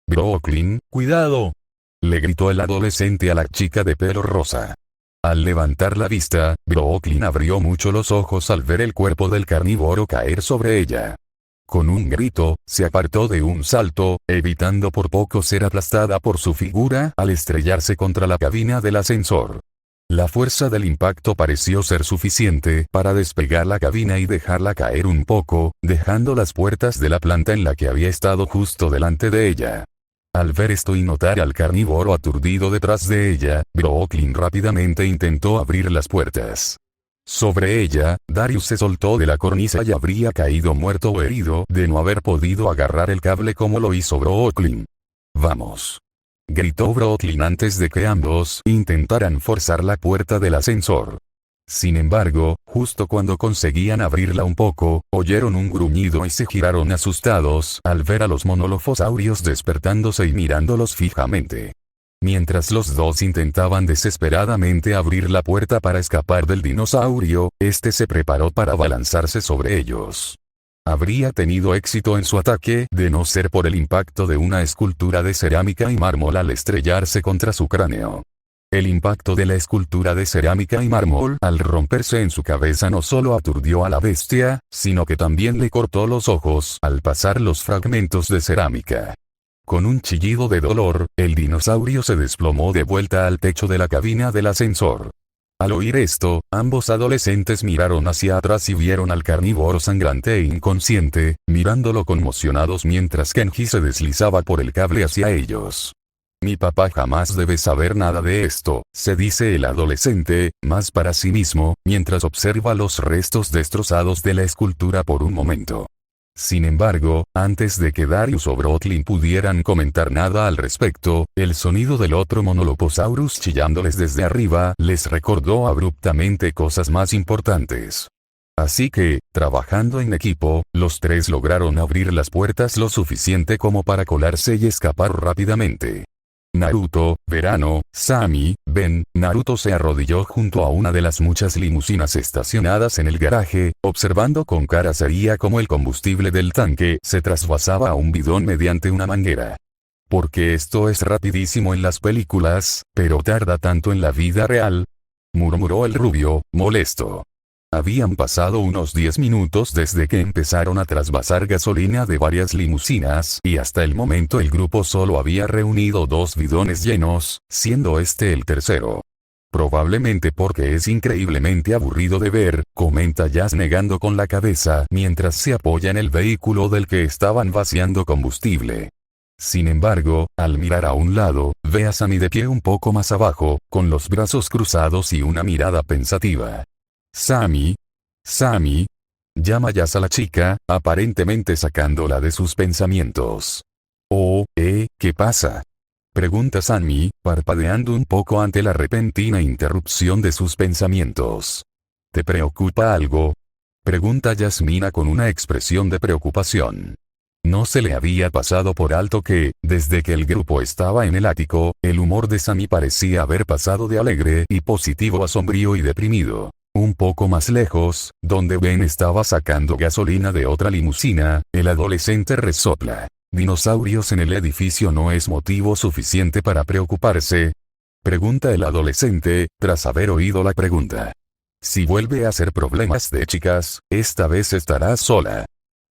«Brooklyn, cuidado», le gritó el adolescente a la chica de pelo rosa. Al levantar la vista, Brooklyn abrió mucho los ojos al ver el cuerpo del carnívoro caer sobre ella. Con un grito, se apartó de un salto, evitando por poco ser aplastada por su figura al estrellarse contra la cabina del ascensor. La fuerza del impacto pareció ser suficiente para despegar la cabina y dejarla caer un poco, dejando las puertas de la planta en la que había estado justo delante de ella. Al ver esto y notar al carnívoro aturdido detrás de ella, Brooklyn rápidamente intentó abrir las puertas. Sobre ella, Darius se soltó de la cornisa y habría caído muerto o herido de no haber podido agarrar el cable como lo hizo Brooklyn. «Vamos», gritó Brooklyn antes de que ambos intentaran forzar la puerta del ascensor. Sin embargo, justo cuando conseguían abrirla un poco, oyeron un gruñido y se giraron asustados al ver a los monolofosaurios despertándose y mirándolos fijamente. Mientras los dos intentaban desesperadamente abrir la puerta para escapar del dinosaurio, este se preparó para abalanzarse sobre ellos. Habría tenido éxito en su ataque de no ser por el impacto de una escultura de cerámica y mármol al estrellarse contra su cráneo. El impacto de la escultura de cerámica y mármol al romperse en su cabeza no solo aturdió a la bestia, sino que también le cortó los ojos al pasar los fragmentos de cerámica. Con un chillido de dolor, el dinosaurio se desplomó de vuelta al techo de la cabina del ascensor. Al oír esto, ambos adolescentes miraron hacia atrás y vieron al carnívoro sangrante e inconsciente, mirándolo conmocionados mientras Kenji se deslizaba por el cable hacia ellos. Mi papá jamás debe saber nada de esto, se dice el adolescente, más para sí mismo, mientras observa los restos destrozados de la escultura por un momento. Sin embargo, antes de que Darius o Brooklyn pudieran comentar nada al respecto, el sonido del otro Monoloposaurus chillándoles desde arriba les recordó abruptamente cosas más importantes. Así que, trabajando en equipo, los tres lograron abrir las puertas lo suficiente como para colarse y escapar rápidamente. Naruto, Verano, Sami, Ben. Naruto se arrodilló junto a una de las muchas limusinas estacionadas en el garaje, observando con cara seria cómo el combustible del tanque se trasvasaba a un bidón mediante una manguera. Porque esto es rapidísimo en las películas, pero tarda tanto en la vida real, murmuró el rubio, molesto. Habían pasado unos 10 minutos desde que empezaron a trasvasar gasolina de varias limusinas y hasta el momento el grupo solo había reunido 2 bidones llenos, siendo este el tercero. Probablemente porque es increíblemente aburrido de ver, comenta Jazz negando con la cabeza mientras se apoya en el vehículo del que estaban vaciando combustible. Sin embargo, al mirar a un lado, ve a Sami de pie un poco más abajo, con los brazos cruzados y una mirada pensativa. Sami. Llama Jazz a la chica, aparentemente sacándola de sus pensamientos. ¿Qué pasa? Pregunta Sami, parpadeando un poco ante la repentina interrupción de sus pensamientos. ¿Te preocupa algo? Pregunta Yasmina con una expresión de preocupación. No se le había pasado por alto que, desde que el grupo estaba en el ático, el humor de Sami parecía haber pasado de alegre y positivo a sombrío y deprimido. Un poco más lejos, donde Ben estaba sacando gasolina de otra limusina, el adolescente resopla. ¿Dinosaurios en el edificio no es motivo suficiente para preocuparse? Pregunta el adolescente, tras haber oído la pregunta. Si vuelve a ser problemas de chicas, esta vez estarás sola.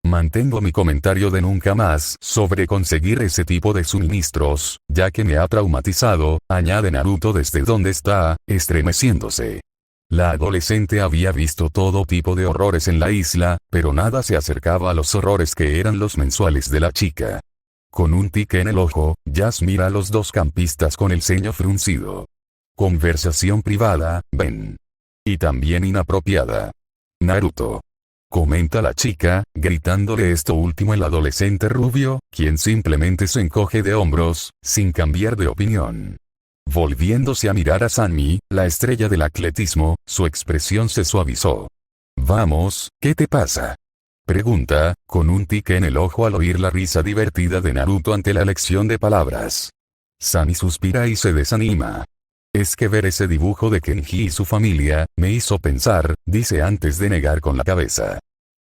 Mantengo mi comentario de nunca más sobre conseguir ese tipo de suministros, ya que me ha traumatizado, añade Naruto desde donde está, estremeciéndose. La adolescente había visto todo tipo de horrores en la isla, pero nada se acercaba a los horrores que eran los mensuales de la chica. Con un tic en el ojo, Jazz mira a los dos campistas con el ceño fruncido. Conversación privada, Ben. Y también inapropiada. Naruto. Comenta la chica, gritándole esto último al adolescente rubio, quien simplemente se encoge de hombros, sin cambiar de opinión. Volviéndose a mirar a Sami, la estrella del atletismo, su expresión se suavizó. Vamos, ¿qué te pasa? Pregunta, con un tic en el ojo al oír la risa divertida de Naruto ante la elección de palabras. Sami suspira y se desanima. Es que ver ese dibujo de Kenji y su familia, me hizo pensar, dice antes de negar con la cabeza.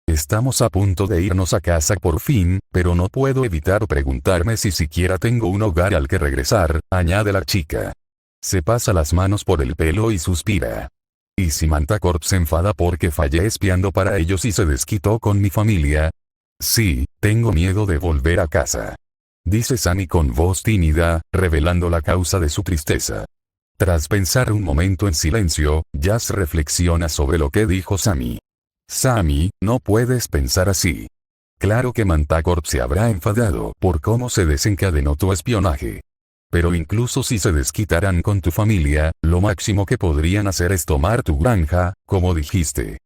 Estamos a punto de irnos a casa por fin, pero no puedo evitar preguntarme si siquiera tengo un hogar al que regresar, añade la chica. Se pasa las manos por el pelo y suspira. ¿Y si Mantacorp se enfada porque fallé espiando para ellos y se desquitó con mi familia? Sí, tengo miedo de volver a casa. Dice Sami con voz tímida, revelando la causa de su tristeza. Tras pensar un momento en silencio, Jazz reflexiona sobre lo que dijo Sami. Sami, no puedes pensar así. Claro que Mantacorp se habrá enfadado por cómo se desencadenó tu espionaje. Pero incluso si se desquitaran con tu familia, lo máximo que podrían hacer es tomar tu granja, como dijiste.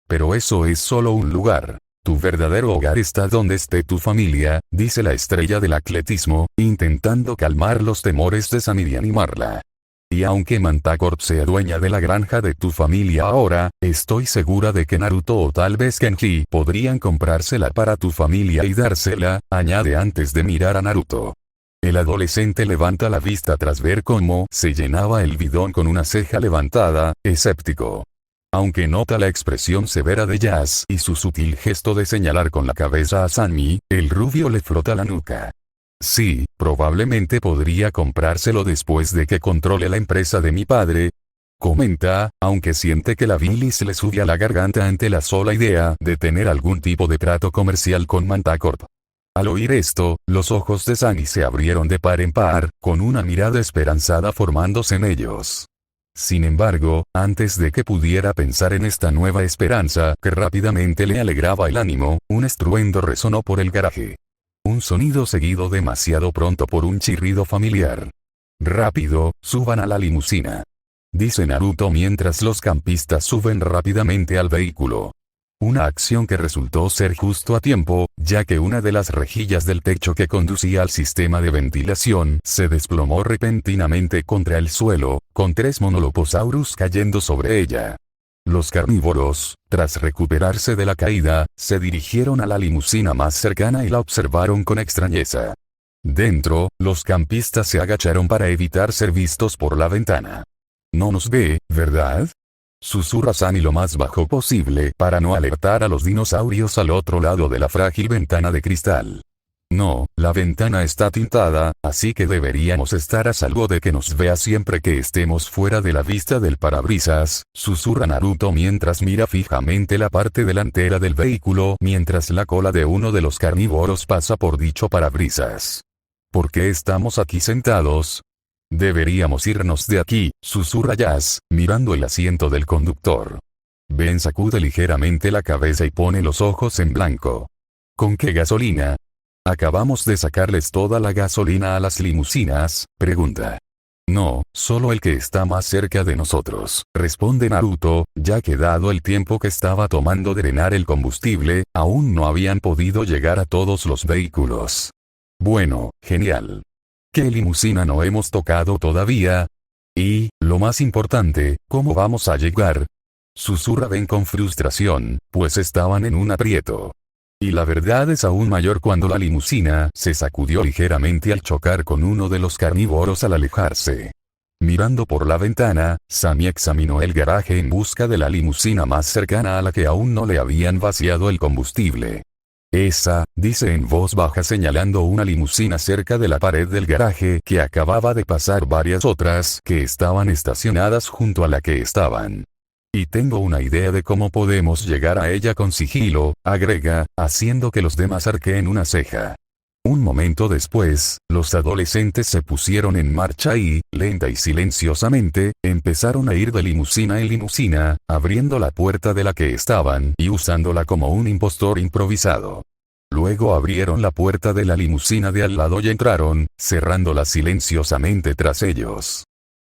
Pero eso es solo un lugar. Tu verdadero hogar está donde esté tu familia, dice la estrella del atletismo, intentando calmar los temores de Sami y animarla. Y aunque Mantacorp sea dueña de la granja de tu familia ahora, estoy segura de que Naruto o tal vez Kenji podrían comprársela para tu familia y dársela, añade antes de mirar a Naruto. El adolescente levanta la vista tras ver cómo se llenaba el bidón con una ceja levantada, escéptico. Aunque nota la expresión severa de Jazz y su sutil gesto de señalar con la cabeza a Sami, el rubio le frota la nuca. Sí, probablemente podría comprárselo después de que controle la empresa de mi padre. Comenta, aunque siente que la bilis le sube a la garganta ante la sola idea de tener algún tipo de trato comercial con Mantacorp. Al oír esto, los ojos de Sami se abrieron de par en par, con una mirada esperanzada formándose en ellos. Sin embargo, antes de que pudiera pensar en esta nueva esperanza que rápidamente le alegraba el ánimo, un estruendo resonó por el garaje. Un sonido seguido demasiado pronto por un chirrido familiar. «Rápido, suban a la limusina», dice Naruto mientras los campistas suben rápidamente al vehículo. Una acción que resultó ser justo a tiempo, ya que una de las rejillas del techo que conducía al sistema de ventilación se desplomó repentinamente contra el suelo, con 3 Monoloposaurus cayendo sobre ella. Los carnívoros, tras recuperarse de la caída, se dirigieron a la limusina más cercana y la observaron con extrañeza. Dentro, los campistas se agacharon para evitar ser vistos por la ventana. «No nos ve, ¿verdad?», susurra Sammy lo más bajo posible para no alertar a los dinosaurios al otro lado de la frágil ventana de cristal. «No, la ventana está tintada, así que deberíamos estar a salvo de que nos vea siempre que estemos fuera de la vista del parabrisas», susurra Naruto mientras mira fijamente la parte delantera del vehículo mientras la cola de uno de los carnívoros pasa por dicho parabrisas. «¿Por qué estamos aquí sentados? Deberíamos irnos de aquí», susurra Jazz, mirando el asiento del conductor. Ben sacude ligeramente la cabeza y pone los ojos en blanco. «¿Con qué gasolina? ¿Acabamos de sacarles toda la gasolina a las limusinas?», pregunta. «No, solo el que está más cerca de nosotros», responde Naruto, ya que dado el tiempo que estaba tomando drenar el combustible, aún no habían podido llegar a todos los vehículos. «Bueno, genial. ¿Qué limusina no hemos tocado todavía? Y, lo más importante, ¿cómo vamos a llegar?», susurra Ben con frustración, pues estaban en un aprieto. Y la verdad es aún mayor cuando la limusina se sacudió ligeramente al chocar con uno de los carnívoros al alejarse. Mirando por la ventana, Sammy examinó el garaje en busca de la limusina más cercana a la que aún no le habían vaciado el combustible. «Esa», dice en voz baja señalando una limusina cerca de la pared del garaje que acababa de pasar varias otras que estaban estacionadas junto a la que estaban. «Y tengo una idea de cómo podemos llegar a ella con sigilo», agrega, haciendo que los demás arqueen una ceja. Un momento después, los adolescentes se pusieron en marcha y, lenta y silenciosamente, empezaron a ir de limusina en limusina, abriendo la puerta de la que estaban y usándola como un impostor improvisado. Luego abrieron la puerta de la limusina de al lado y entraron, cerrándola silenciosamente tras ellos.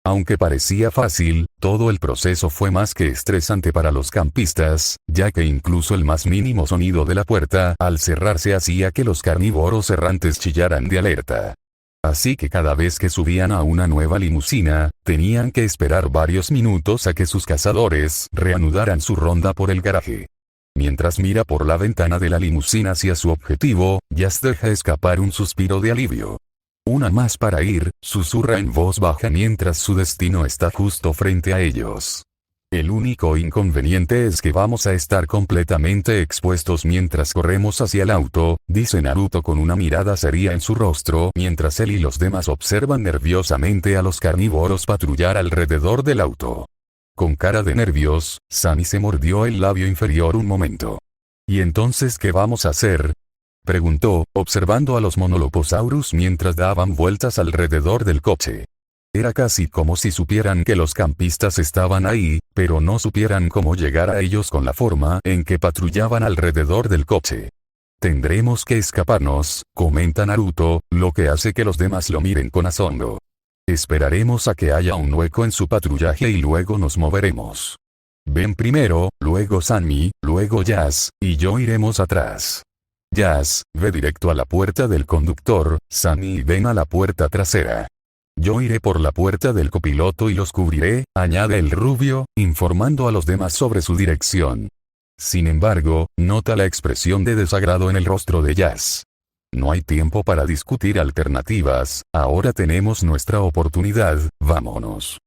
Aunque parecía fácil, todo el proceso fue más que estresante para los campistas, ya que incluso el más mínimo sonido de la puerta al cerrarse hacía que los carnívoros errantes chillaran de alerta. Así que cada vez que subían a una nueva limusina, tenían que esperar varios minutos a que sus cazadores reanudaran su ronda por el garaje. Mientras mira por la ventana de la limusina hacia su objetivo, Jazz deja escapar un suspiro de alivio. «Una más para ir», susurra en voz baja mientras su destino está justo frente a ellos. «El único inconveniente es que vamos a estar completamente expuestos mientras corremos hacia el auto», dice Naruto con una mirada seria en su rostro mientras él y los demás observan nerviosamente a los carnívoros patrullar alrededor del auto. Con cara de nervios, Sammy se mordió el labio inferior un momento. «¿Y entonces qué vamos a hacer?», preguntó, observando a los Monoloposaurus mientras daban vueltas alrededor del coche. Era casi como si supieran que los campistas estaban ahí, pero no supieran cómo llegar a ellos con la forma en que patrullaban alrededor del coche. «Tendremos que escaparnos», comenta Naruto, lo que hace que los demás lo miren con asombro. «Esperaremos a que haya un hueco en su patrullaje y luego nos moveremos. Ben primero, luego Sammy, luego Jazz, y yo iremos atrás. Jazz, ve directo a la puerta del conductor, Sammy y Ben a la puerta trasera. Yo iré por la puerta del copiloto y los cubriré», añade el rubio, informando a los demás sobre su dirección. Sin embargo, nota la expresión de desagrado en el rostro de Jazz. «No hay tiempo para discutir alternativas, ahora tenemos nuestra oportunidad, vámonos»,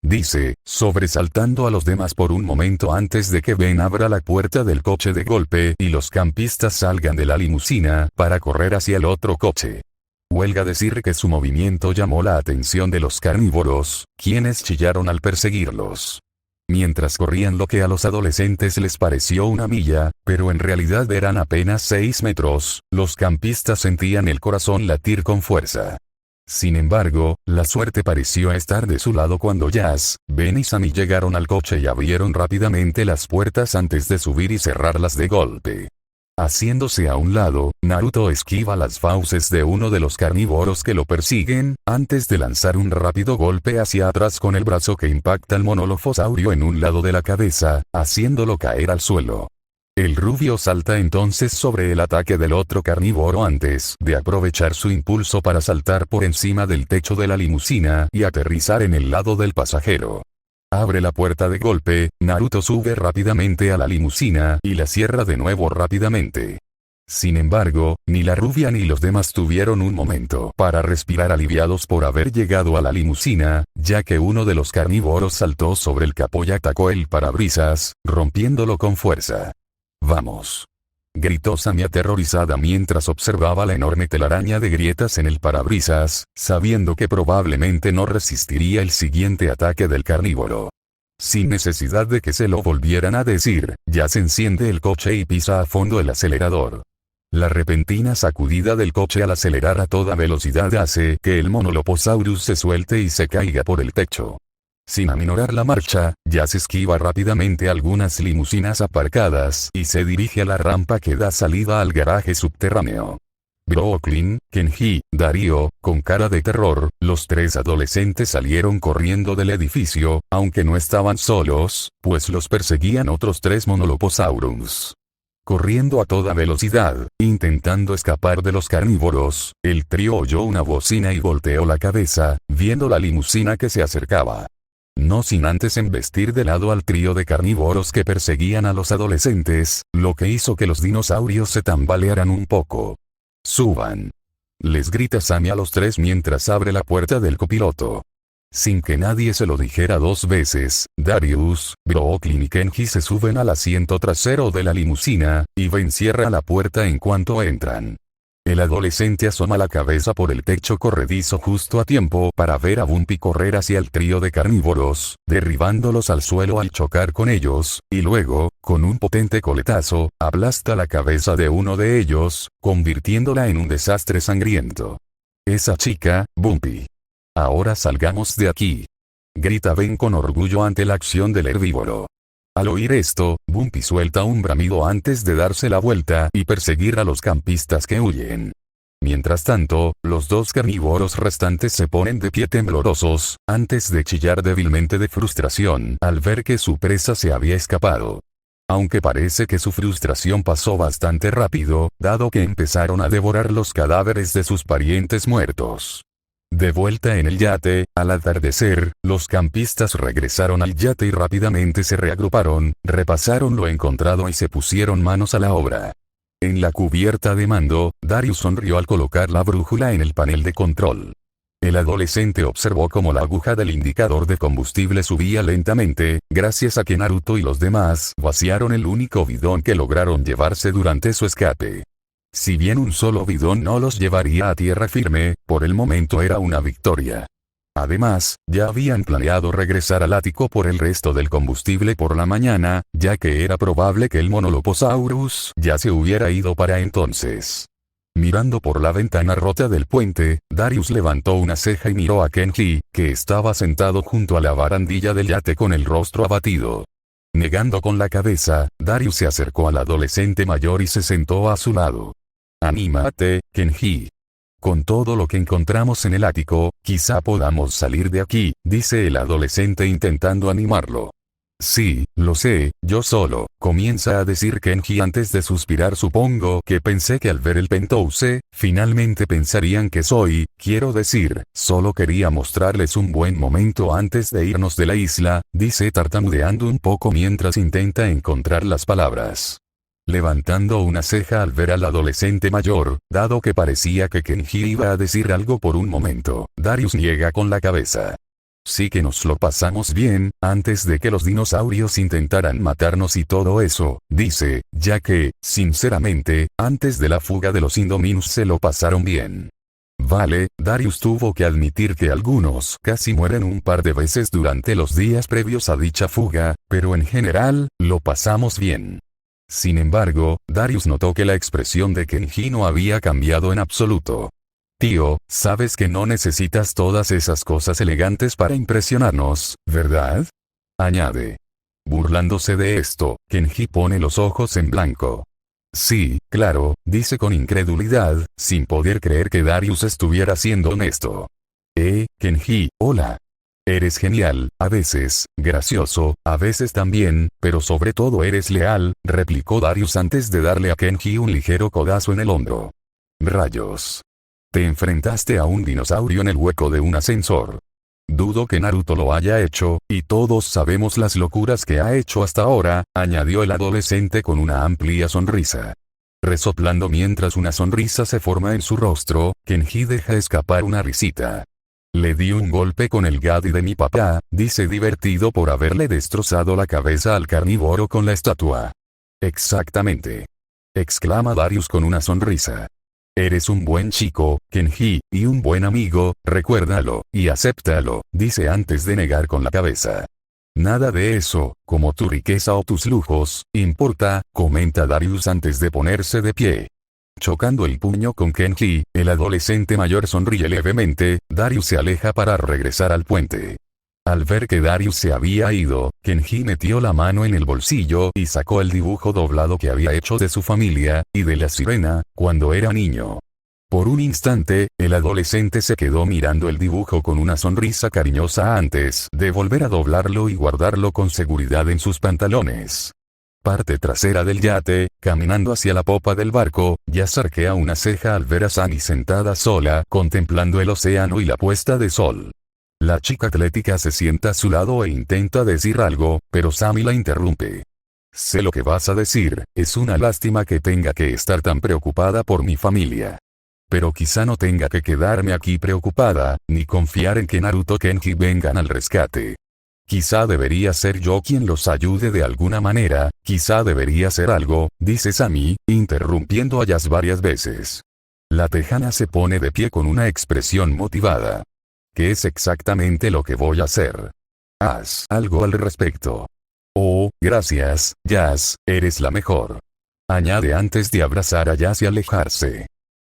dice, sobresaltando a los demás por un momento antes de que Ben abra la puerta del coche de golpe y los campistas salgan de la limusina para correr hacia el otro coche. Huelga decir que su movimiento llamó la atención de los carnívoros, quienes chillaron al perseguirlos. Mientras corrían lo que a los adolescentes les pareció una milla, pero en realidad eran apenas 6 metros, los campistas sentían el corazón latir con fuerza. Sin embargo, la suerte pareció estar de su lado cuando Jazz, Ben y Sammy llegaron al coche y abrieron rápidamente las puertas antes de subir y cerrarlas de golpe. Haciéndose a un lado, Naruto esquiva las fauces de uno de los carnívoros que lo persiguen, antes de lanzar un rápido golpe hacia atrás con el brazo que impacta al monolofosaurio en un lado de la cabeza, haciéndolo caer al suelo. El rubio salta entonces sobre el ataque del otro carnívoro antes de aprovechar su impulso para saltar por encima del techo de la limusina y aterrizar en el lado del pasajero. Abre la puerta de golpe, Naruto sube rápidamente a la limusina y la cierra de nuevo rápidamente. Sin embargo, ni la rubia ni los demás tuvieron un momento para respirar aliviados por haber llegado a la limusina, ya que uno de los carnívoros saltó sobre el capó y atacó el parabrisas, rompiéndolo con fuerza. «¡Vamos!», gritó Sammy aterrorizada mientras observaba la enorme telaraña de grietas en el parabrisas, sabiendo que probablemente no resistiría el siguiente ataque del carnívoro. Sin necesidad de que se lo volvieran a decir, ya se enciende el coche y pisa a fondo el acelerador. La repentina sacudida del coche al acelerar a toda velocidad hace que el monoloposaurus se suelte y se caiga por el techo. Sin aminorar la marcha, ya se esquiva rápidamente algunas limusinas aparcadas y se dirige a la rampa que da salida al garaje subterráneo. Brooklyn, Kenji, Darío, con cara de terror, los tres adolescentes salieron corriendo del edificio, aunque no estaban solos, pues los perseguían otros tres monoloposaurus. Corriendo a toda velocidad, intentando escapar de los carnívoros, el trío oyó una bocina y volteó la cabeza, viendo la limusina que se acercaba. No sin antes embestir de lado al trío de carnívoros que perseguían a los adolescentes, lo que hizo que los dinosaurios se tambalearan un poco. «¡Suban!», les grita Sammy a los tres mientras abre la puerta del copiloto. Sin que nadie se lo dijera dos veces, Darius, Brooklyn y Kenji se suben al asiento trasero de la limusina, y Ben cierra la puerta en cuanto entran. El adolescente asoma la cabeza por el techo corredizo justo a tiempo para ver a Bumpy correr hacia el trío de carnívoros, derribándolos al suelo al chocar con ellos, y luego, con un potente coletazo, aplasta la cabeza de uno de ellos, convirtiéndola en un desastre sangriento. «Esa chica, Bumpy. Ahora salgamos de aquí», grita Ben con orgullo ante la acción del herbívoro. Al oír esto, Bumpy suelta un bramido antes de darse la vuelta y perseguir a los campistas que huyen. Mientras tanto, los dos carnívoros restantes se ponen de pie temblorosos, antes de chillar débilmente de frustración al ver que su presa se había escapado. Aunque parece que su frustración pasó bastante rápido, dado que empezaron a devorar los cadáveres de sus parientes muertos. De vuelta en el yate, al atardecer, los campistas regresaron al yate y rápidamente se reagruparon, repasaron lo encontrado y se pusieron manos a la obra. En la cubierta de mando, Darius sonrió al colocar la brújula en el panel de control. El adolescente observó cómo la aguja del indicador de combustible subía lentamente, gracias a que Naruto y los demás vaciaron el único bidón que lograron llevarse durante su escape. Si bien un solo bidón no los llevaría a tierra firme, por el momento era una victoria. Además, ya habían planeado regresar al ático por el resto del combustible por la mañana, ya que era probable que el monoloposaurus ya se hubiera ido para entonces. Mirando por la ventana rota del puente, Darius levantó una ceja y miró a Kenji, que estaba sentado junto a la barandilla del yate con el rostro abatido. Negando con la cabeza, Darius se acercó al adolescente mayor y se sentó a su lado. «Anímate, Kenji. Con todo lo que encontramos en el ático, quizá podamos salir de aquí», dice el adolescente intentando animarlo. «Sí, lo sé, yo solo», comienza a decir Kenji antes de suspirar. «Supongo que pensé que al ver el penthouse, finalmente pensarían que quiero decir, solo quería mostrarles un buen momento antes de irnos de la isla», dice tartamudeando un poco mientras intenta encontrar las palabras. Levantando una ceja al ver al adolescente mayor, dado que parecía que Kenji iba a decir algo por un momento, Darius niega con la cabeza. «Sí que nos lo pasamos bien, antes de que los dinosaurios intentaran matarnos y todo eso», dice, ya que, sinceramente, antes de la fuga de los Indominus se lo pasaron bien. Vale, Darius tuvo que admitir que algunos casi mueren un par de veces durante los días previos a dicha fuga, pero en general, lo pasamos bien. Sin embargo, Darius notó que la expresión de Kenji no había cambiado en absoluto. Tío, sabes que no necesitas todas esas cosas elegantes para impresionarnos, ¿verdad? Añade. Burlándose de esto, Kenji pone los ojos en blanco. Sí, claro, dice con incredulidad, sin poder creer que Darius estuviera siendo honesto. Kenji, hola. Eres genial, a veces, gracioso, a veces también, pero sobre todo eres leal, replicó Darius antes de darle a Kenji un ligero codazo en el hombro. Rayos. Te enfrentaste a un dinosaurio en el hueco de un ascensor. Dudo que Naruto lo haya hecho, y todos sabemos las locuras que ha hecho hasta ahora, añadió el adolescente con una amplia sonrisa. Resoplando mientras una sonrisa se forma en su rostro, Kenji deja escapar una risita. Le di un golpe con el Gadi de mi papá, dice divertido por haberle destrozado la cabeza al carnívoro con la estatua. Exactamente. Exclama Darius con una sonrisa. Eres un buen chico, Kenji, y un buen amigo, recuérdalo, y acéptalo, dice antes de negar con la cabeza. Nada de eso, como tu riqueza o tus lujos, importa, comenta Darius antes de ponerse de pie. Chocando el puño con Kenji, el adolescente mayor sonríe levemente, Darius se aleja para regresar al puente. Al ver que Darius se había ido, Kenji metió la mano en el bolsillo y sacó el dibujo doblado que había hecho de su familia, y de la sirena, cuando era niño. Por un instante, el adolescente se quedó mirando el dibujo con una sonrisa cariñosa antes de volver a doblarlo y guardarlo con seguridad en sus pantalones. Parte trasera del yate, caminando hacia la popa del barco, Yas arquea una ceja al ver a Sunny sentada sola, contemplando el océano y la puesta de sol. La chica atlética se sienta a su lado e intenta decir algo, pero Sammy la interrumpe. Sé lo que vas a decir, es una lástima que tenga que estar tan preocupada por mi familia. Pero quizá no tenga que quedarme aquí preocupada, ni confiar en que Naruto y Kenji vengan al rescate. Quizá debería ser yo quien los ayude de alguna manera, quizá debería hacer algo, dice Sammy, interrumpiendo a Yas varias veces. La tejana se pone de pie con una expresión motivada. ¿Qué es exactamente lo que voy a hacer? Haz algo al respecto. Oh, gracias, Yas, eres la mejor. Añade antes de abrazar a Yas y alejarse.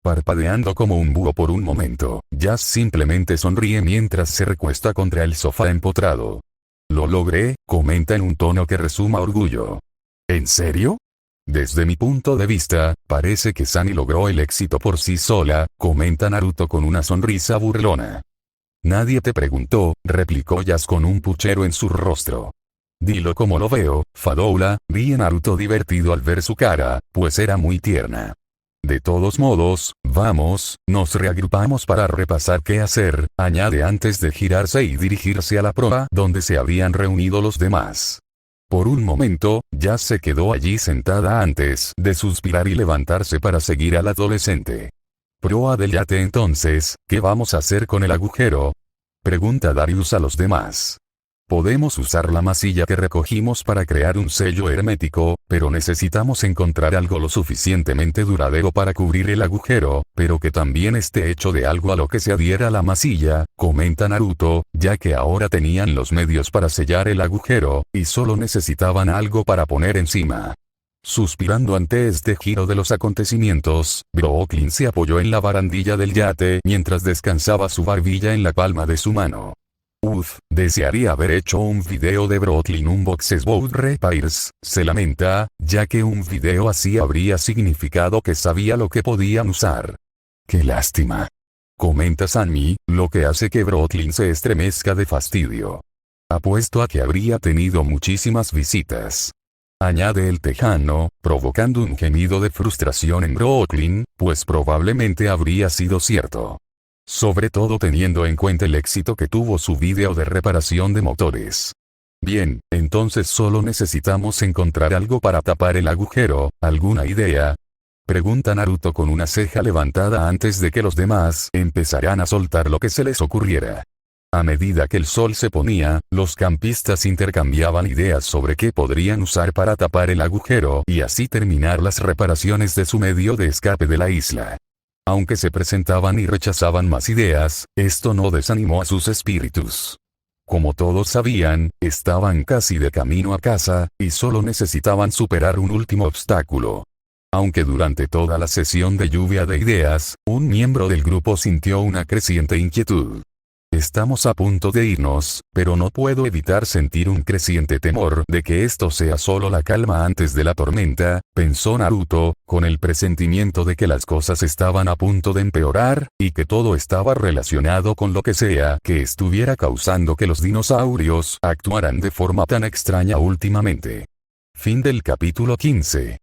Parpadeando como un búho por un momento, Yas simplemente sonríe mientras se recuesta contra el sofá empotrado. Lo logré, comenta en un tono que resuma orgullo. ¿En serio? Desde mi punto de vista, parece que Sunny logró el éxito por sí sola, comenta Naruto con una sonrisa burlona. Nadie te preguntó, replicó Yas con un puchero en su rostro. Dilo como lo veo, Fadoula, ríe Naruto divertido al ver su cara, pues era muy tierna. De todos modos, vamos, nos reagrupamos para repasar qué hacer, añade antes de girarse y dirigirse a la proa donde se habían reunido los demás. Por un momento, Yas se quedó allí sentada antes de suspirar y levantarse para seguir al adolescente. Proa del yate entonces, ¿qué vamos a hacer con el agujero? Pregunta Darius a los demás. Podemos usar la masilla que recogimos para crear un sello hermético, pero necesitamos encontrar algo lo suficientemente duradero para cubrir el agujero, pero que también esté hecho de algo a lo que se adhiera la masilla, comenta Naruto, ya que ahora tenían los medios para sellar el agujero, y solo necesitaban algo para poner encima. Suspirando ante este giro de los acontecimientos, Brooklyn se apoyó en la barandilla del yate mientras descansaba su barbilla en la palma de su mano. Desearía haber hecho un video de Brooklyn Unboxes Boat Repairs, se lamenta, ya que un video así habría significado que sabía lo que podían usar. Qué lástima. Comenta Sammy, lo que hace que Brooklyn se estremezca de fastidio. Apuesto a que habría tenido muchísimas visitas. Añade el tejano, provocando un gemido de frustración en Brooklyn, pues probablemente habría sido cierto. Sobre todo teniendo en cuenta el éxito que tuvo su video de reparación de motores. Bien, entonces solo necesitamos encontrar algo para tapar el agujero, ¿alguna idea? Pregunta Naruto con una ceja levantada antes de que los demás empezaran a soltar lo que se les ocurriera. A medida que el sol se ponía, los campistas intercambiaban ideas sobre qué podrían usar para tapar el agujero y así terminar las reparaciones de su medio de escape de la isla. Aunque se presentaban y rechazaban más ideas, esto no desanimó a sus espíritus. Como todos sabían, estaban casi de camino a casa, y solo necesitaban superar un último obstáculo. Aunque durante toda la sesión de lluvia de ideas, un miembro del grupo sintió una creciente inquietud. Estamos a punto de irnos, pero no puedo evitar sentir un creciente temor de que esto sea solo la calma antes de la tormenta, pensó Naruto, con el presentimiento de que las cosas estaban a punto de empeorar, y que todo estaba relacionado con lo que sea que estuviera causando que los dinosaurios actuaran de forma tan extraña últimamente. Fin del capítulo 15.